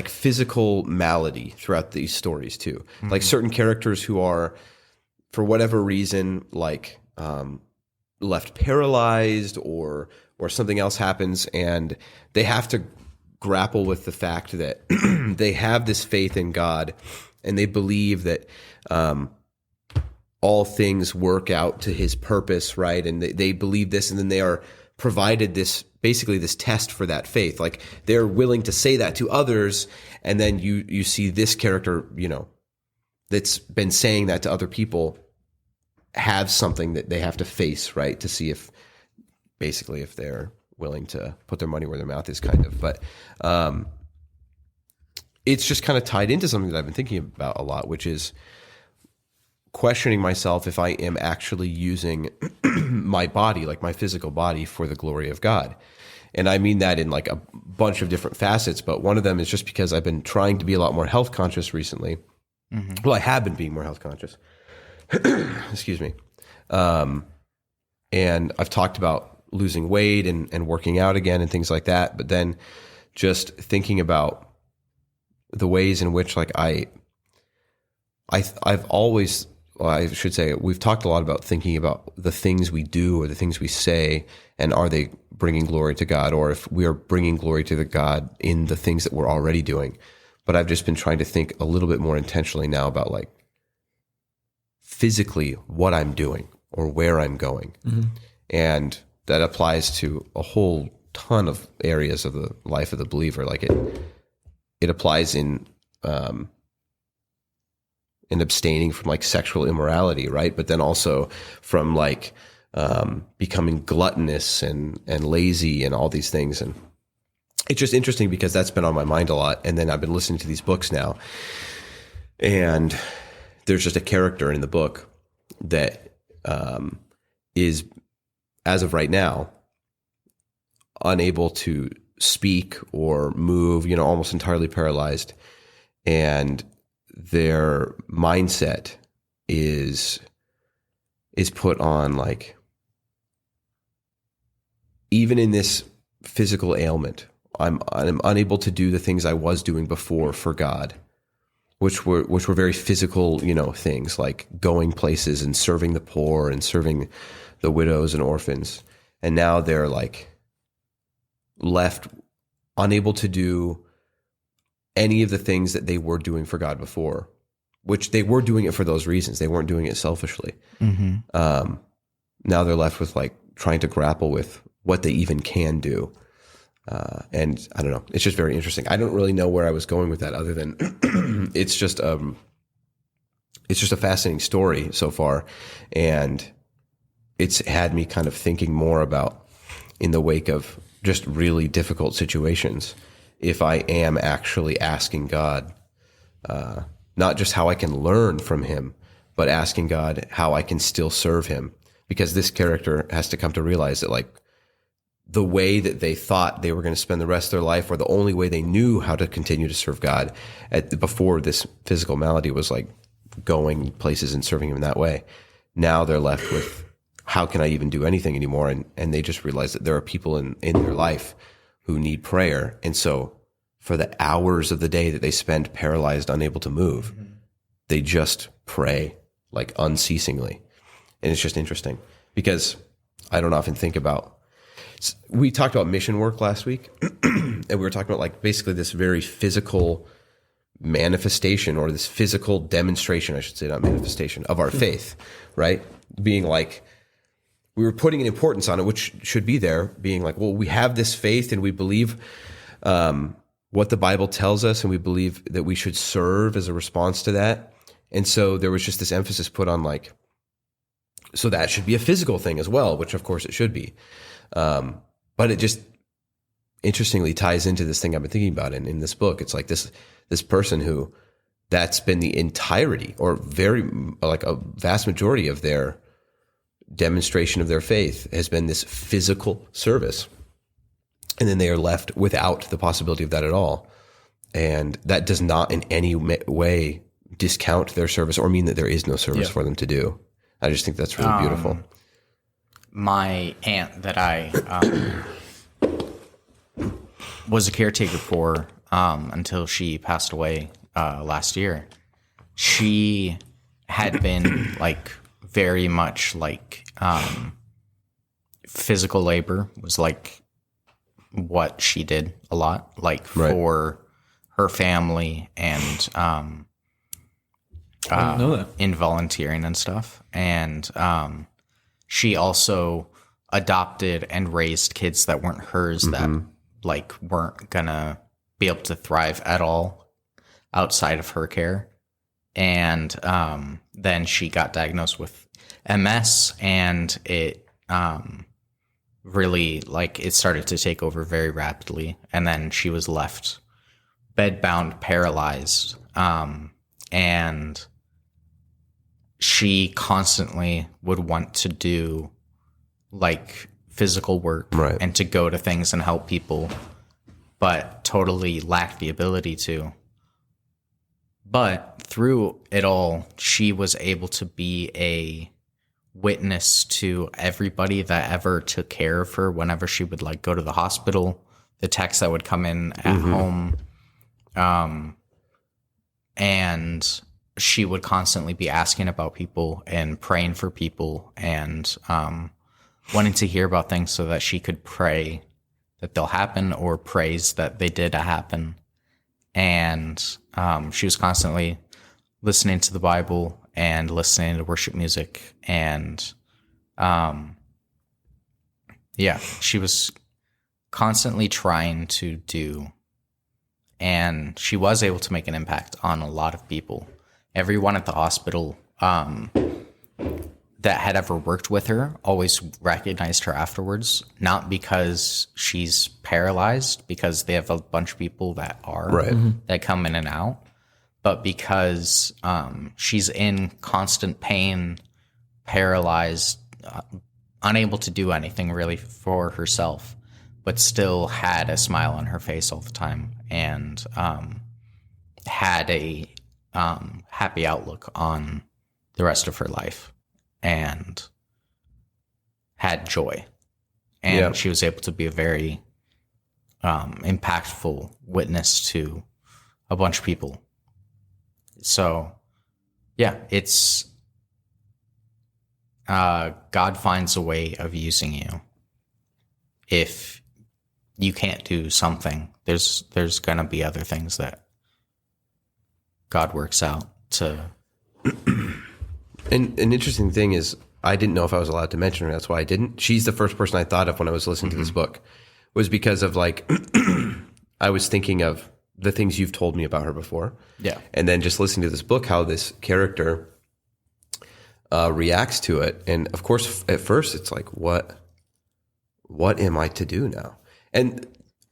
physical malady throughout these stories too. Mm-hmm. Like certain characters who are, for whatever reason, left paralyzed or something else happens, and they have to grapple with the fact that they have this faith in God, and they believe that all things work out to His purpose, right? And they believe this, and then they are provided this test for that faith. Like they're willing to say that to others, and then you see this character, that's been saying that to other people, have something that they have to face, right? To see if basically, if they're willing to put their money where their mouth is, kind of. But it's just kind of tied into something that I've been thinking about a lot, which is questioning myself if I am actually using my body, like my physical body, for the glory of God. And I mean that in like a bunch of different facets, but one of them is just because I've been trying to be a lot more health conscious recently. Well, I have been being more health conscious. Excuse me. And I've talked about losing weight and working out again and things like that. But then just thinking about the ways in which like I've always, well, I should say, we've talked a lot about thinking about the things we do or the things we say, and are they bringing glory to God, or if we are bringing glory to the God in the things that we're already doing. But I've just been trying to think a little bit more intentionally now about like physically what I'm doing or where I'm going. And that applies to a whole ton of areas of the life of the believer. Like it applies in abstaining from like sexual immorality, right? But then also from like becoming gluttonous and lazy and all these things. And it's just interesting because that's been on my mind a lot. And then I've been listening to these books now, and there's just a character in the book that is, as of right now, unable to speak or move, almost entirely paralyzed. And their mindset is put on like, even in this physical ailment, I'm unable to do the things I was doing before for God, which were very physical, things like going places and serving the poor and serving the widows and orphans. And now they're like left unable to do any of the things that they were doing for God before, which they were doing it for those reasons. They weren't doing it selfishly. Now they're left with like trying to grapple with what they even can do. And I don't know. It's just very interesting. I don't really know where I was going with that, other than it's just a fascinating story so far, and it's had me kind of thinking more about, in the wake of just really difficult situations, if I am actually asking God, not just how I can learn from Him, but asking God how I can still serve Him, because this character has to come to realize that like, the way that they thought they were going to spend the rest of their life, or the only way they knew how to continue to serve God before this physical malady, was like going places and serving Him in that way. Now they're left with, how can I even do anything anymore? And they just realize that there are people in their life who need prayer. And so for the hours of the day that they spend paralyzed, unable to move, they just pray like unceasingly. And it's just interesting because I don't often think about, we talked about mission work last week, and we were talking about like basically this very physical manifestation, or this physical demonstration, I should say, not manifestation, of our faith, right? Being like, we were putting an importance on it, which should be there, being like, well, we have this faith and we believe what the Bible tells us, and we believe that we should serve as a response to that. And so there was just this emphasis put on like, so that should be a physical thing as well, which of course it should be. But it just interestingly ties into this thing I've been thinking about in this book. It's like this person who, that's been the entirety, or very like a vast majority of their demonstration of their faith has been this physical service. And then they are left without the possibility of that at all. And that does not in any way discount their service or mean that there is no service for them to do. I just think that's really beautiful. My aunt that I was a caretaker for until she passed away last year, she had been like very much like physical labor was like what she did a lot, like for her family, and I didn't know that. in volunteering and stuff. And she also adopted and raised kids that weren't hers, that like weren't gonna be able to thrive at all outside of her care. And then she got diagnosed with MS, and it really, like, it started to take over very rapidly. And then she was left bedbound, paralyzed. And she constantly would want to do like physical work Right. and to go to things and help people, but totally lacked the ability to. But through it all, she was able to be a witness to everybody that ever took care of her whenever she would like go to the hospital, the texts that would come in at home. And she would constantly be asking about people and praying for people and wanting to hear about things so that she could pray that they'll happen or praise that they did happen. And she was constantly listening to the Bible and listening to worship music. And she was constantly trying to do. And she was able to make an impact on a lot of people. Everyone at the hospital that had ever worked with her always recognized her afterwards, not because she's paralyzed, because they have a bunch of people that are, that come in and out, but because she's in constant pain, paralyzed, unable to do anything really for herself, but still had a smile on her face all the time and had a happy outlook on the rest of her life and had joy. And she was able to be a very impactful witness to a bunch of people. So, yeah, it's God finds a way of using you. If you can't do something, there's going to be other things that God works out to. And an interesting thing is, I didn't know if I was allowed to mention her. That's why I didn't. She's the first person I thought of when I was listening to this book, was because of like, I was thinking of the things you've told me about her before. Yeah. And then just listening to this book, how this character reacts to it. And of course, at first it's like, what am I to do now? And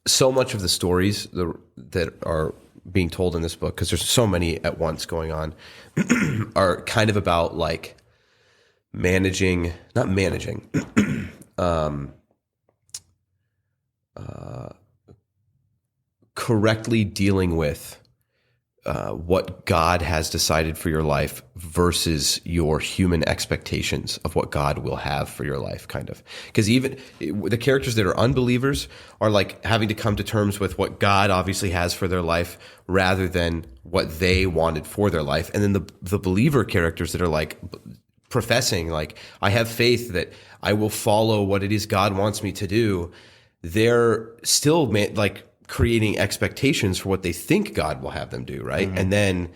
so much of the stories that are being told in this book, because there's so many at once going on, are kind of about like correctly dealing with what God has decided for your life versus your human expectations of what God will have for your life, kind of. Because even the characters that are unbelievers are like having to come to terms with what God obviously has for their life rather than what they wanted for their life. And then the believer characters that are like professing, like, I have faith that I will follow what it is God wants me to do, they're still like creating expectations for what they think God will have them do, right? Mm-hmm. And then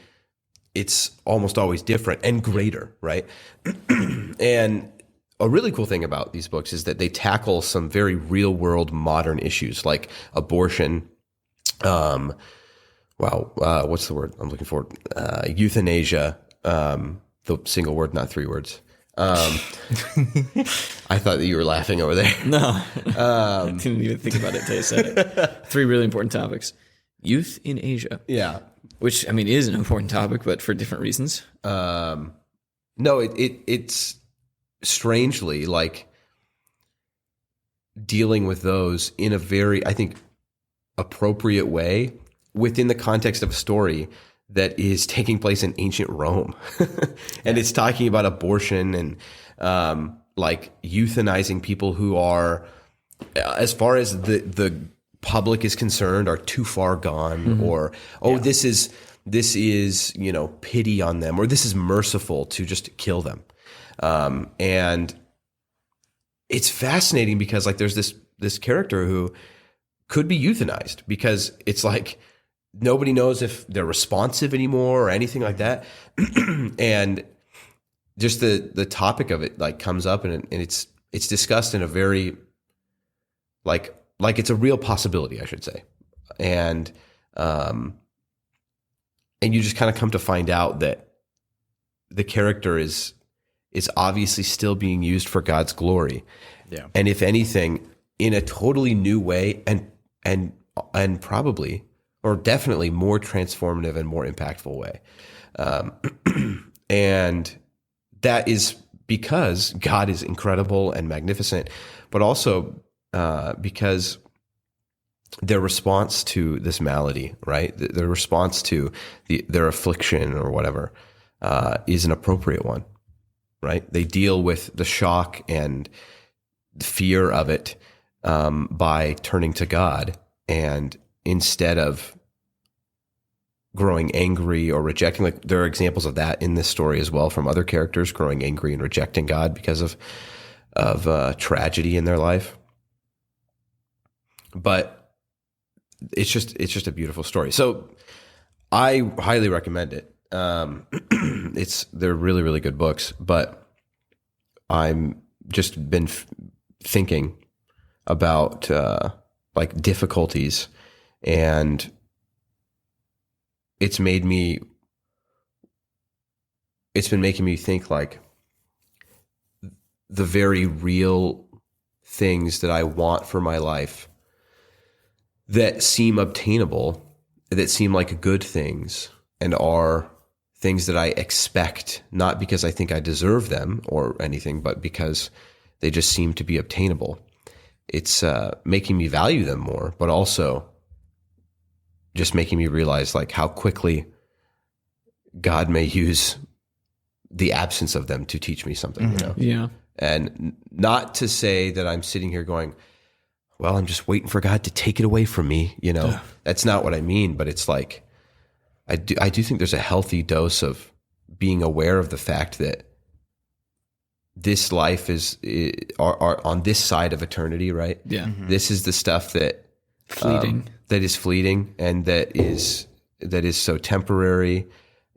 it's almost always different and greater, right? And a really cool thing about these books is that they tackle some very real world modern issues like abortion, what's the word I'm looking for? Euthanasia, the single word, not three words. I thought that you were laughing over there. No, I didn't even think about it until you said it. Three really important topics. Youth in Asia. Yeah. Which, I mean, is an important topic, but for different reasons. No, it's strangely like dealing with those in a very, I think, appropriate way within the context of a story that is taking place in ancient Rome. And it's talking about abortion and like euthanizing people who are, as far as the public is concerned, are too far gone, or, this is, pity on them, or this is merciful to just kill them. And it's fascinating because like there's this character who could be euthanized because it's like, nobody knows if they're responsive anymore or anything like that. And just the topic of it like comes up and it's discussed in a very like it's a real possibility, I should say. And you just kind of come to find out that the character is obviously still being used for God's glory. Yeah. And if anything, in a totally new way, and probably or definitely more transformative and more impactful way. And that is because God is incredible and magnificent, but also because their response to this malady, right? Their response to their affliction or whatever is an appropriate one, right? They deal with the shock and the fear of it by turning to God, and instead of growing angry or rejecting, like there are examples of that in this story as well from other characters growing angry and rejecting God because of tragedy in their life. But it's just a beautiful story. So I highly recommend it. They're really, really good books, but I'm just been thinking about like difficulties, and it's been making me think like the very real things that I want for my life that seem obtainable, that seem like good things and are things that I expect, not because I think I deserve them or anything, but because they just seem to be obtainable. It's making me value them more, but also just making me realize like how quickly God may use the absence of them to teach me something, you know? Yeah. And not to say that I'm sitting here going, well, I'm just waiting for God to take it away from me. You know, that's not what I mean, but it's like, I do think there's a healthy dose of being aware of the fact that this life is on this side of eternity, right? Yeah. This is the stuff that Fleeting. that is fleeting, and that is so temporary,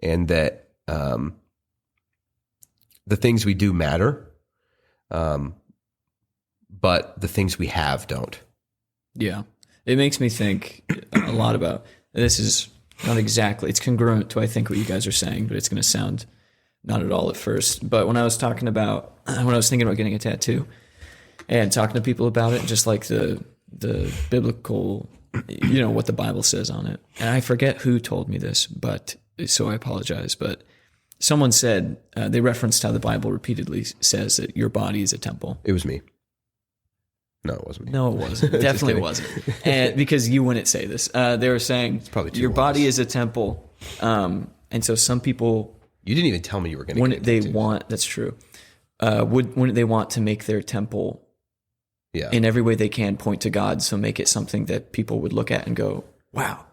and that the things we do matter, but the things we have don't. Yeah. It makes me think a lot about, this is not exactly, it's congruent to I think what you guys are saying, but it's going to sound not at all at first. But when I was thinking about getting a tattoo and talking to people about it, just like the biblical, you know, what the Bible says on it. And I forget who told me this, but so I apologize. But someone said, they referenced how the Bible repeatedly says that your body is a temple. It was me. No, it wasn't me. No, it wasn't. It definitely wasn't. And because you wouldn't say this. They were saying probably your body is a temple. And so some people, you didn't even tell me you were going to wouldn't they want, that's true. Wouldn't they want to make their temple in every way they can point to God? So make it something that people would look at and go, wow.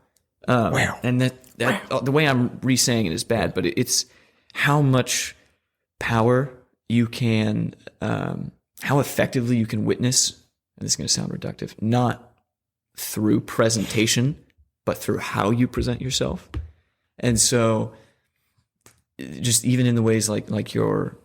Wow. And that the way I'm re-saying it is bad, but it's how much power you can, how effectively you can witness. And this is going to sound reductive, not through presentation, but through how you present yourself. And so just even in the ways like your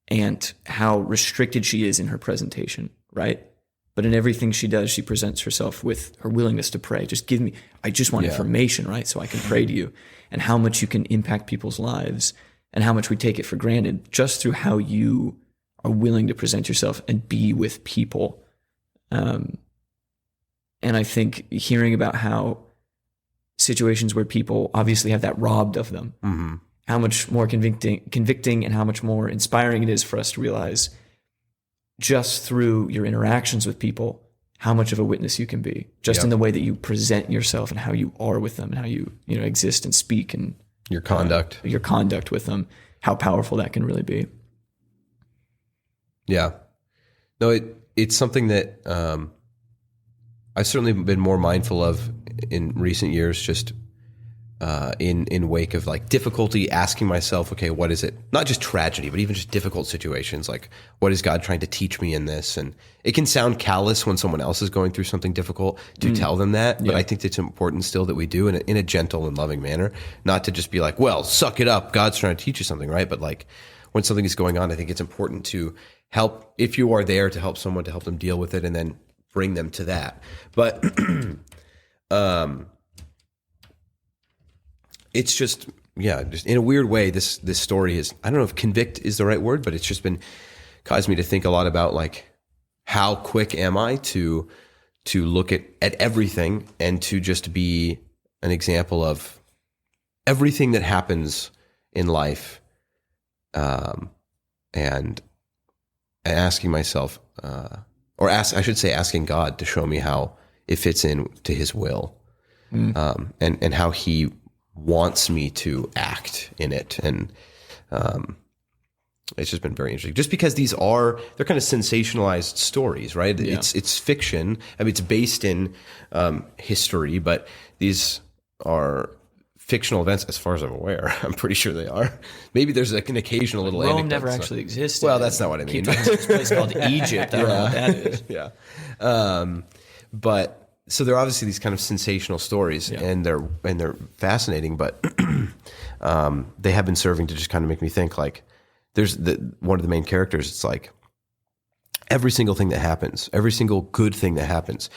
aunt, how restricted she is in her presentation, right? But in everything she does, she presents herself with her willingness to pray. Just give me, I just want information, right? So I can pray to you. And how much you can impact people's lives and how much we take it for granted just through how you are willing to present yourself and be with people. And I think hearing about how situations where people obviously have that robbed of them, how much more convicting and how much more inspiring it is for us to realize just through your interactions with people, how much of a witness you can be just in the way that you present yourself and how you are with them and how you exist and speak and your conduct with them, how powerful that can really be. Yeah. No, it's something that I've certainly been more mindful of in recent years, just in wake of like difficulty, asking myself, okay, what is it? Not just tragedy, but even just difficult situations. Like, what is God trying to teach me in this? And it can sound callous when someone else is going through something difficult to tell them that, but I think it's important still that we do in a gentle and loving manner, not to just be like, well, suck it up, God's trying to teach you something, right? But like when something is going on, I think it's important to help, if you are there, to help someone, to help them deal with it and then bring them to that. But it's just in a weird way, this story is, I don't know if convict is the right word, but it's just been caused me to think a lot about like how quick am I to look at everything and to just be an example of everything that happens in life, and asking myself, asking God to show me how it fits in to His will, and how He wants me to act in it. And it's just been very interesting. Just because they're kind of sensationalized stories, right? Yeah. It's fiction. I mean, it's based in history, but these are fictional events, as far as I'm aware. I'm pretty sure they are. Maybe there's like an occasional little Rome anecdote, never actually existed. Well, that's not what I mean. There's this place called Egypt. I don't know what that is. Yeah. But so they're obviously these kind of sensational stories, and they're fascinating. But they have been serving to just kind of make me think. Like, there's one of the main characters. It's like every single thing that happens, every single good thing that happens,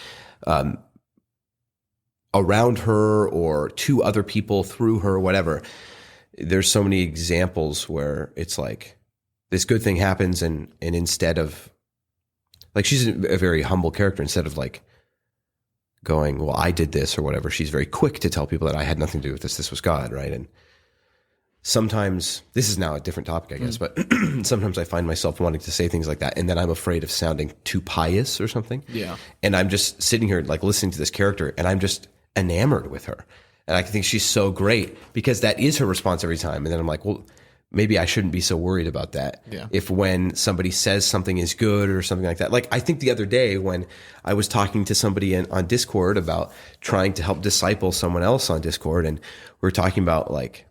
around her or to other people, through her, whatever. There's so many examples where it's like this good thing happens, and instead of, like, she's a very humble character. Instead of like going, well, I did this or whatever, she's very quick to tell people that I had nothing to do with this. This was God, right? And sometimes, this is now a different topic, I guess, but sometimes I find myself wanting to say things like that, and then I'm afraid of sounding too pious or something. Yeah. And I'm just sitting here like listening to this character, and I'm just enamored with her. And I think she's so great because that is her response every time. And then I'm like, well, maybe I shouldn't be so worried about that. Yeah. If when somebody says something is good or something like that. Like, I think the other day when I was talking to somebody on Discord about trying to help disciple someone else on Discord, and we were talking about, like,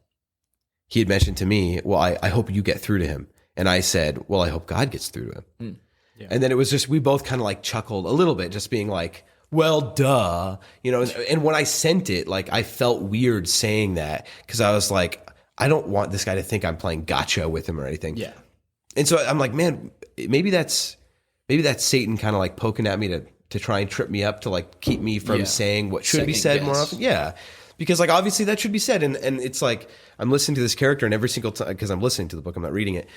he had mentioned to me, well, I hope you get through to him. And I said, well, I hope God gets through to him. Yeah. And then it was just, we both kind of like chuckled a little bit, just being like, well, duh, you know. And when I sent it, like, I felt weird saying that because I was like, I don't want this guy to think I'm playing gotcha with him or anything. Yeah. And so I'm like, man, maybe that's Satan kind of like poking at me to try and trip me up, to like keep me from saying what should be said more often. Yeah. Because, like, obviously that should be said. And it's like, I'm listening to this character, and every single time, because I'm listening to the book, I'm not reading it,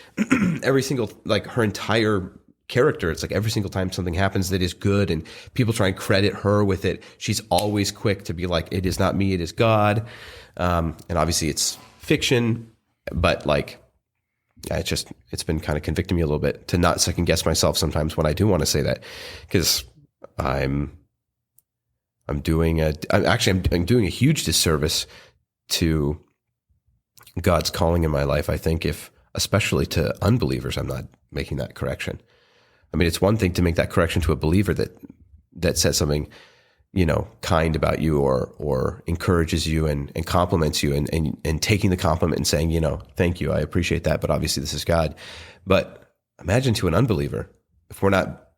every single, like, her entire character, it's like every single time something happens that is good and people try and credit her with it, she's always quick to be like, it is not me, it is God. And obviously it's fiction, but, like, it's been kind of convicting me a little bit to not second guess myself sometimes when I do want to say that, because I'm doing a huge disservice to God's calling in my life, I think, if, especially to unbelievers, I'm not making that correction. I mean, it's one thing to make that correction to a believer that says something, you know, kind about you or encourages you and compliments you, and taking the compliment and saying, you know, thank you, I appreciate that, but obviously this is God. But imagine to an unbeliever, if we're not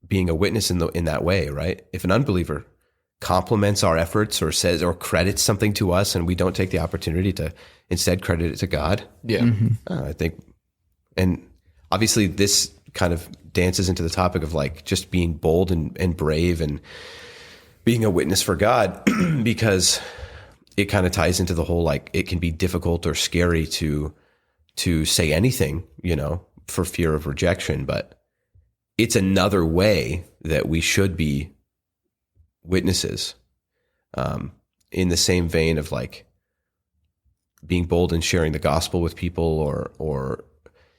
being a witness in that way, right? If an unbeliever compliments our efforts or says or credits something to us, and we don't take the opportunity to instead credit it to God. Yeah. I think, and obviously this kind of dances into the topic of, like, just being bold and brave and being a witness for God, because it kind of ties into the whole, like, it can be difficult or scary to say anything, you know, for fear of rejection, but it's another way that we should be witnesses, in the same vein of, like, being bold and sharing the gospel with people, or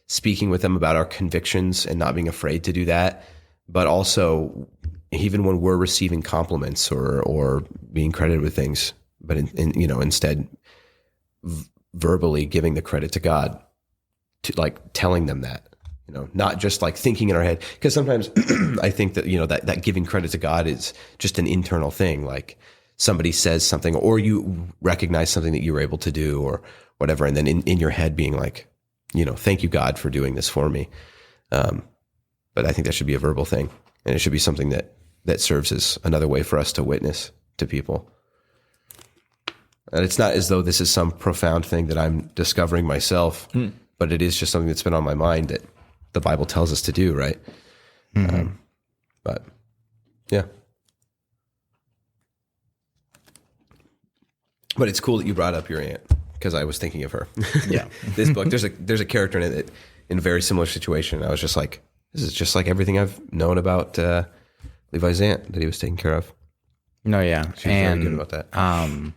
speaking with them about our convictions and not being afraid to do that. But also, even when we're receiving compliments or being credited with things, but you know, instead verbally giving the credit to God, to, like, telling them that, you know, not just like thinking in our head. Because sometimes I think that, you know, that giving credit to God is just an internal thing. Like, somebody says something, or you recognize something that you were able to do or whatever, and then in your head being like, you know, thank you, God, for doing this for me. But I think that should be a verbal thing, and it should be something that serves as another way for us to witness to people. And it's not as though this is some profound thing that I'm discovering myself, but it is just something that's been on my mind that the Bible tells us to do, right? Mm-hmm. But yeah. But it's cool that you brought up your aunt, because I was thinking of her. Yeah. This book, there's a character in it that, in a very similar situation. I was just like, This is just like everything I've known about Levi's aunt that he was taking care of. No, yeah. She was very good about that.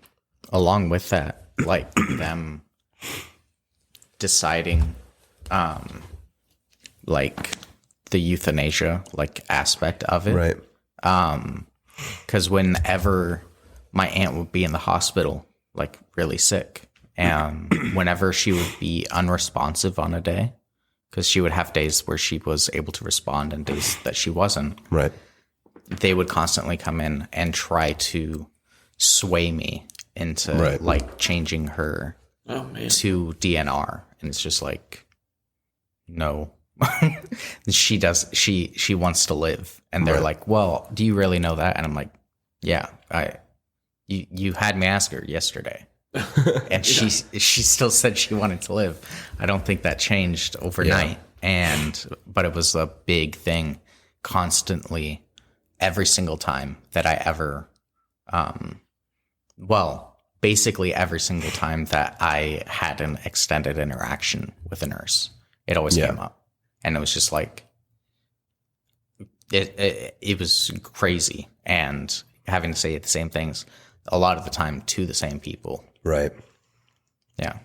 Along with that, like them deciding, like the euthanasia like aspect of it, Right. Because whenever my aunt would be in the hospital, like really sick, and whenever she would be unresponsive on a day, because she would have days where she was able to respond and days that she wasn't, Right. they would constantly come in and try to sway me into Right. like changing her to DNR. And it's just like, no. She wants to live. And they're Right. like, well, do you really know that? And I'm like, yeah, you had me ask her yesterday. And she still said she wanted to live. I don't think that changed overnight. But it was a big thing constantly every single time that I ever, basically every single time that I had an extended interaction with a nurse, it always came up. And it was just like, it was crazy. And having to say the same things a lot of the time to the same people. Right. Yeah.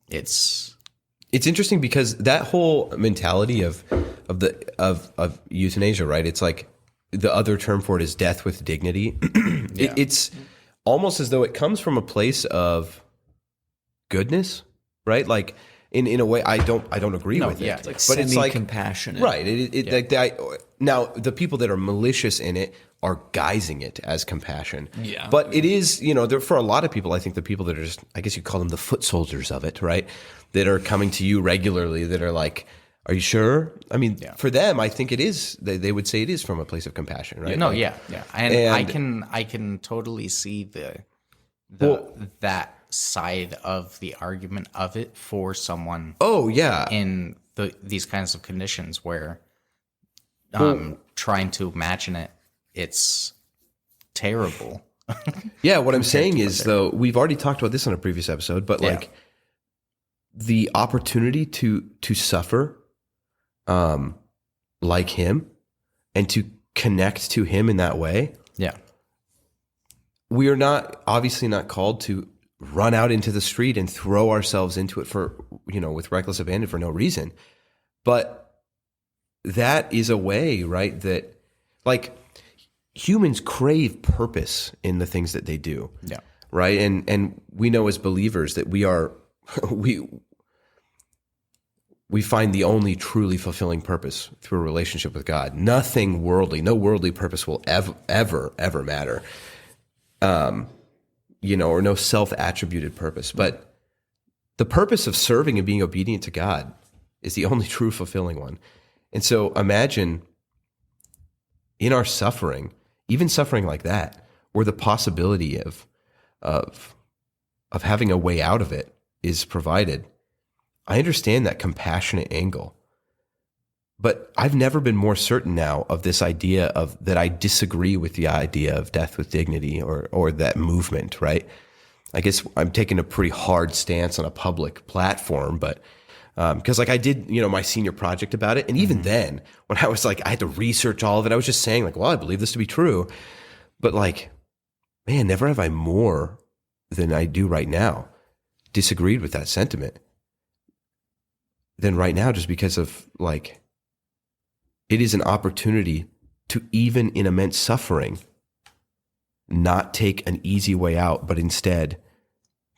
It's interesting because that whole mentality of euthanasia, right? It's like the other term for it is death with dignity. It's almost as though it comes from a place of goodness, right? Like in a way, I don't agree with it. It's like but it's like compassionate, right? Now the people that are malicious in it are guising it as compassion. Yeah. But it is, for a lot of people, I think the people that are just, I guess you call them the foot soldiers of it, right? That are coming to you regularly, that are like, are you sure? I mean, for them, I think it is, they would say it is from a place of compassion, right? no, Like, yeah. And I can totally see that side of the argument of it for someone. Oh yeah. In these kinds of conditions where trying to imagine it, it's terrible. Yeah, what I'm saying is, though, we've already talked about this on a previous episode, but like the opportunity to suffer like him and to connect to him in that way. Yeah. We are obviously not called to run out into the street and throw ourselves into it for, with reckless abandon for no reason. But that is a way, right, that like humans crave purpose in the things that they do. Yeah. Right. And we know as believers that we are, we find the only truly fulfilling purpose through a relationship with God. Nothing worldly, no worldly purpose will ever matter. Or no self-attributed purpose. But the purpose of serving and being obedient to God is the only true fulfilling one. And so imagine in our suffering, even suffering like that, where the possibility of having a way out of it is provided. I understand that compassionate angle, but I've never been more certain now of this idea of that I disagree with the idea of death with dignity or that movement, right? I guess I'm taking a pretty hard stance on a public platform, but because like I did, my senior project about it. And even then when I was like, I had to research all of it, I was just saying like, well, I believe this to be true, but like, man, never have I more than I do right now disagreed with that sentiment than right now, just because of like, it is an opportunity to, even in immense suffering, not take an easy way out, but instead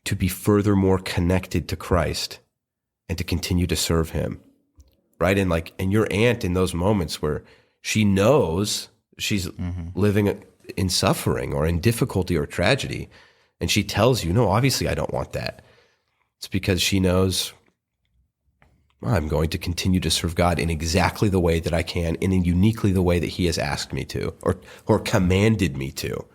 to be furthermore connected to Christ and to continue to serve him. Right. And your aunt in those moments where she knows she's living in suffering or in difficulty or tragedy, and she tells you, no, obviously I don't want that. It's because she knows, I'm going to continue to serve God in exactly the way that I can, and in uniquely the way that he has asked me to, or commanded me to.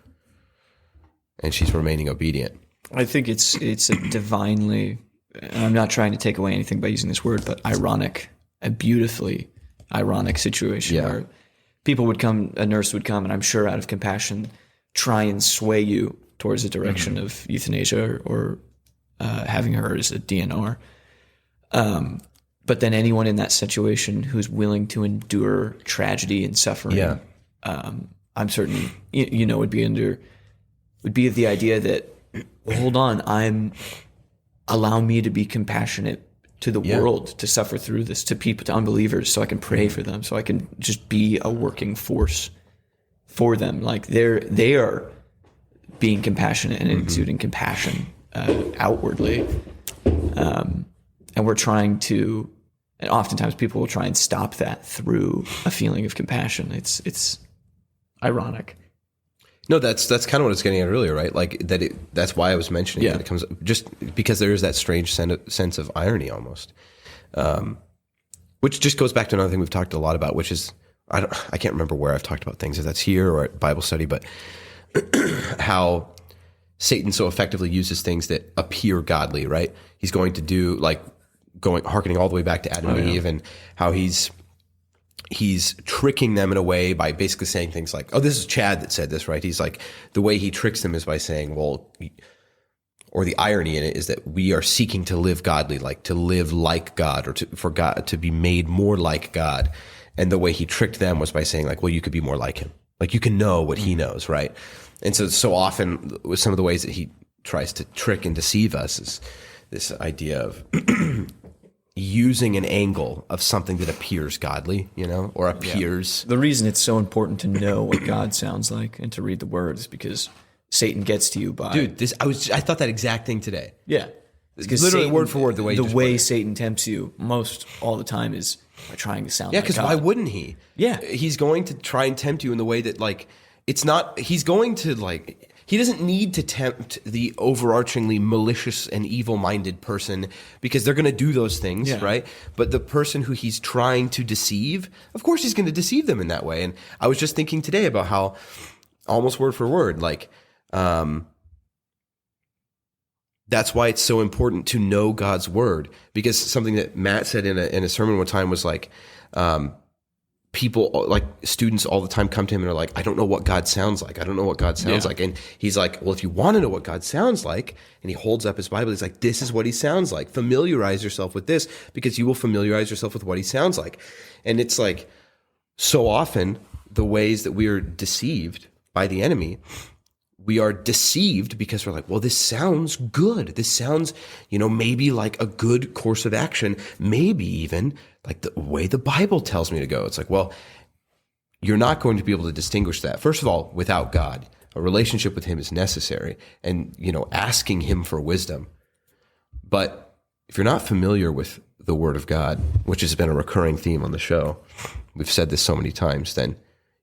And she's remaining obedient. I think it's a divinely, and I'm not trying to take away anything by using this word, but ironic, a beautifully ironic situation where people would come, a nurse would come, and I'm sure out of compassion, try and sway you towards the direction of euthanasia or having her as a DNR. but then anyone in that situation who's willing to endure tragedy and suffering, I'm certain, would be of the idea that, well, hold on, allow me to be compassionate to the world, to suffer through this, to people, to unbelievers, so I can pray for them, so I can just be a working force for them. Like they are being compassionate and exuding compassion outwardly, and we're trying to. And oftentimes people will try and stop that through a feeling of compassion. It's ironic. No, that's kind of what I was getting at earlier, right? Like that's why I was mentioning it. It comes just because there is that strange sense of irony almost, which just goes back to another thing we've talked a lot about, which is I can't remember where I've talked about things, if that's here or at Bible study, but how Satan so effectively uses things that appear godly, right? He's going to do hearkening all the way back to Adam and Eve, and how he's tricking them in a way by basically saying things like, oh, this is Chad that said this, right? He's like, the way he tricks them is by saying, well, or the irony in it is that we are seeking to live godly, like to live like God, or for God to be made more like God. And the way he tricked them was by saying like, well, you could be more like him. Like you can know what he knows, right? And so often with some of the ways that he tries to trick and deceive us is this idea of using an angle of something that appears godly, or appears. The reason it's so important to know what God sounds like and to read the Word is because Satan gets to you by. Dude, I thought that exact thing today. Yeah, because literally word for word the way Satan tempts you most all the time is by trying to sound. Yeah, like because why wouldn't he? Yeah, he's going to try and tempt you in the way that it's not. He's going to He doesn't need to tempt the overarchingly malicious and evil-minded person because they're going to do those things, right? But the person who he's trying to deceive, of course he's going to deceive them in that way. And I was just thinking today about how, almost word for word, that's why it's so important to know God's word. Because something that Matt said in a sermon one time was people, students all the time come to him and are like, I don't know what God sounds like. I don't know what God sounds like. And he's like, well, if you want to know what God sounds like, and he holds up his Bible, he's like, this is what he sounds like. Familiarize yourself with this because you will familiarize yourself with what he sounds like. And it's like, so often the ways that we are deceived by the enemy, we are deceived because we're like, well, this sounds good. This sounds, maybe like a good course of action, maybe even like the way the Bible tells me to go. It's like, well, you're not going to be able to distinguish that. First of all, without God, a relationship with him is necessary, and, asking him for wisdom. But if you're not familiar with the Word of God, which has been a recurring theme on the show, we've said this so many times, then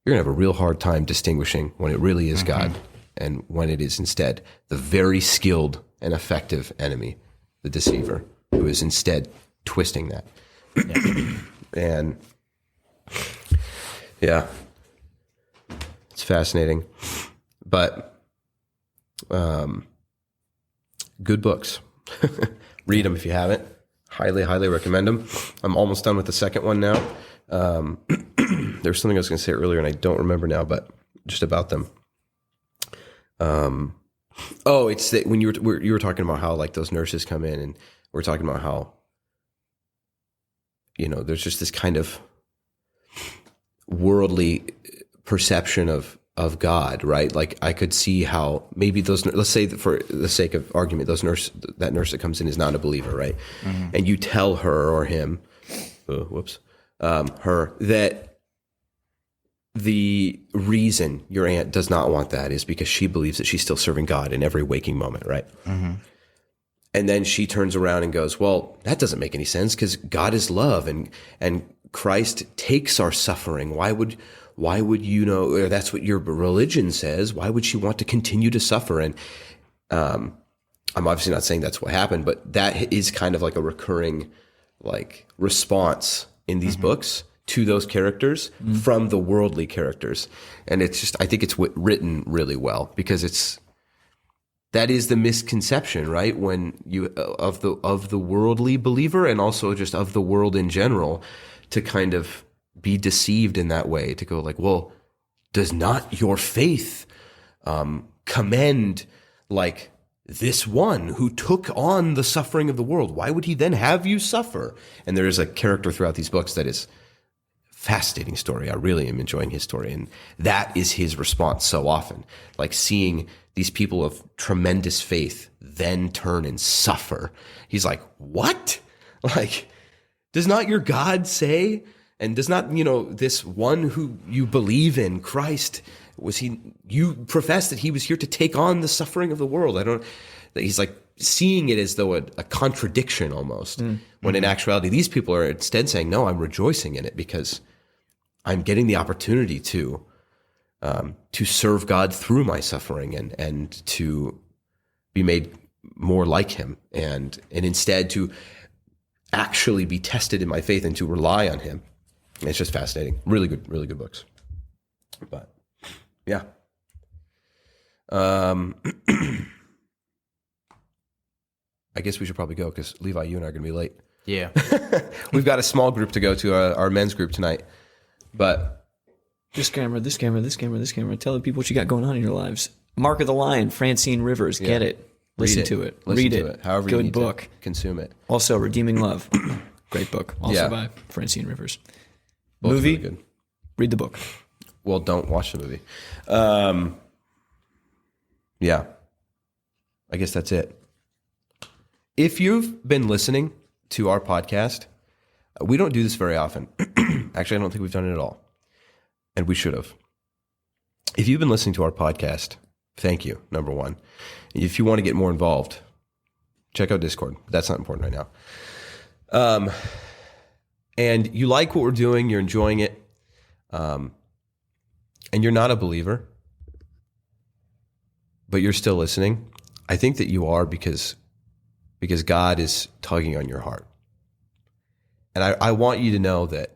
you're going to have a real hard time distinguishing when it really is God and when it is instead the very skilled and effective enemy, the deceiver, who is instead twisting that. And it's fascinating. But good books. Read them if you haven't. Highly, highly recommend them. I'm almost done with the second one now. There's something I was going to say earlier and I don't remember now, but just about them. It's that when you were talking about how those nurses come in, and we're talking about how there's just this kind of worldly perception of God, right? Like I could see how maybe let's say that for the sake of argument, that nurse that comes in is not a believer, right? And you tell her or him, her, that the reason your aunt does not want that is because she believes that she's still serving God in every waking moment, right? And then she turns around and goes, well, that doesn't make any sense because God is love and Christ takes our suffering. Why would or that's what your religion says. Why would she want to continue to suffer? And I'm obviously not saying that's what happened, but that is kind of like a recurring response in these books to those characters from the worldly characters. And it's just, I think it's written really well because that is the misconception, right? When you of the worldly believer and also just of the world in general, to kind of be deceived in that way, to go well, does not your faith commend this one who took on the suffering of the world, why would he then have you suffer? And there is a character throughout these books that is fascinating story. I really am enjoying his story. And that is his response so often. Like seeing these people of tremendous faith then turn and suffer. He's like, what? Like, does not your God say, and does not, this one who you believe in, Christ, you profess that he was here to take on the suffering of the world. He's like seeing it as though a contradiction almost, when in actuality, these people are instead saying, no, I'm rejoicing in it because I'm getting the opportunity to serve God through my suffering and to be made more like him and instead to actually be tested in my faith and to rely on him. It's just fascinating. Really good books. But yeah. I guess we should probably go because Levi, you and I are going to be late. Yeah. We've got a small group to go to, our men's group tonight. But this camera. Tell the people what you got going on in your lives. Mark of the Lion, Francine Rivers. Get it. Listen to it. Read it. However Good you need book. to consume it. Also, Redeeming Love. Great book. Also by Francine Rivers. Both Movie. really good. Read the book. Well, don't watch the movie. Yeah. I guess that's it. If you've been listening to our podcast, we don't do this very often. Actually, I don't think we've done it at all. And we should have. If you've been listening to our podcast, thank you, number one. If you want to get more involved, check out Discord. That's not important right now. And you like what we're doing, you're enjoying it, and you're not a believer, but you're still listening, I think that you are because God is tugging on your heart. And I want you to know that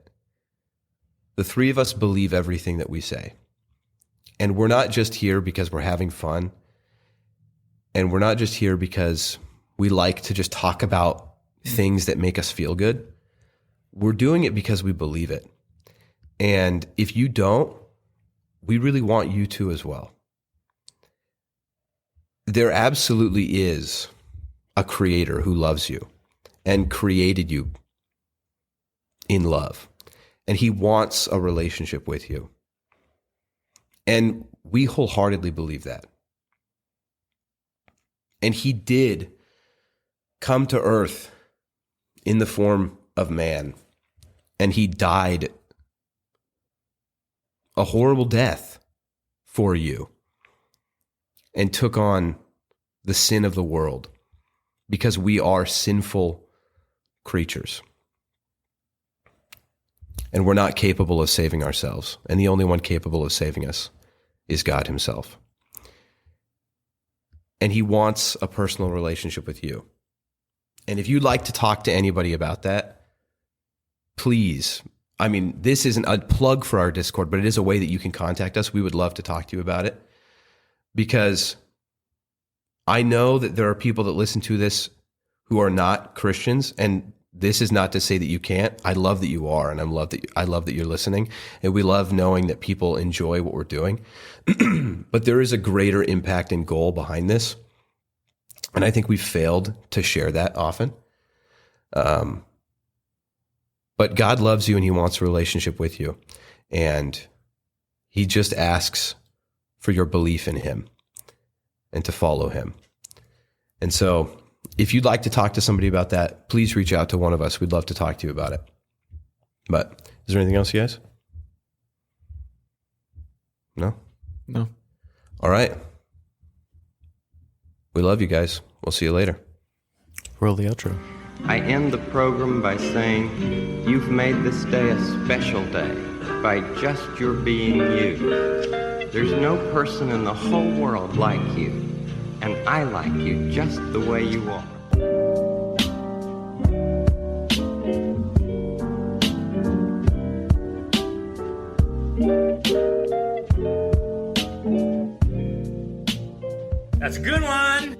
the three of us believe everything that we say. And we're not just here because we're having fun. And we're not just here because we like to just talk about things that make us feel good. We're doing it because we believe it. And if you don't, we really want you to as well. There absolutely is a creator who loves you and created you in love. And he wants a relationship with you. And we wholeheartedly believe that. And he did come to earth in the form of man. And he died a horrible death for you and took on the sin of the world because we are sinful creatures. And we're not capable of saving ourselves. And the only one capable of saving us is God himself. And he wants a personal relationship with you. And if you'd like to talk to anybody about that, please, I mean, this isn't a plug for our Discord, but it is a way that you can contact us. We would love to talk to you about it. Because I know that there are people that listen to this who are not Christians, and this is not to say that you can't. I love that you are, and I love that you're listening, and we love knowing that people enjoy what we're doing. But there is a greater impact and goal behind this, and I think we've failed to share that often. But God loves you, and he wants a relationship with you, and he just asks for your belief in him and to follow him. And so if you'd like to talk to somebody about that, please reach out to one of us. We'd love to talk to you about it. But is there anything else, you guys? No? No. All right. We love you guys. We'll see you later. Roll the outro. I end the program by saying you've made this day a special day by just your being you. There's no person in the whole world like you, and I like you just the way you are. That's a good one.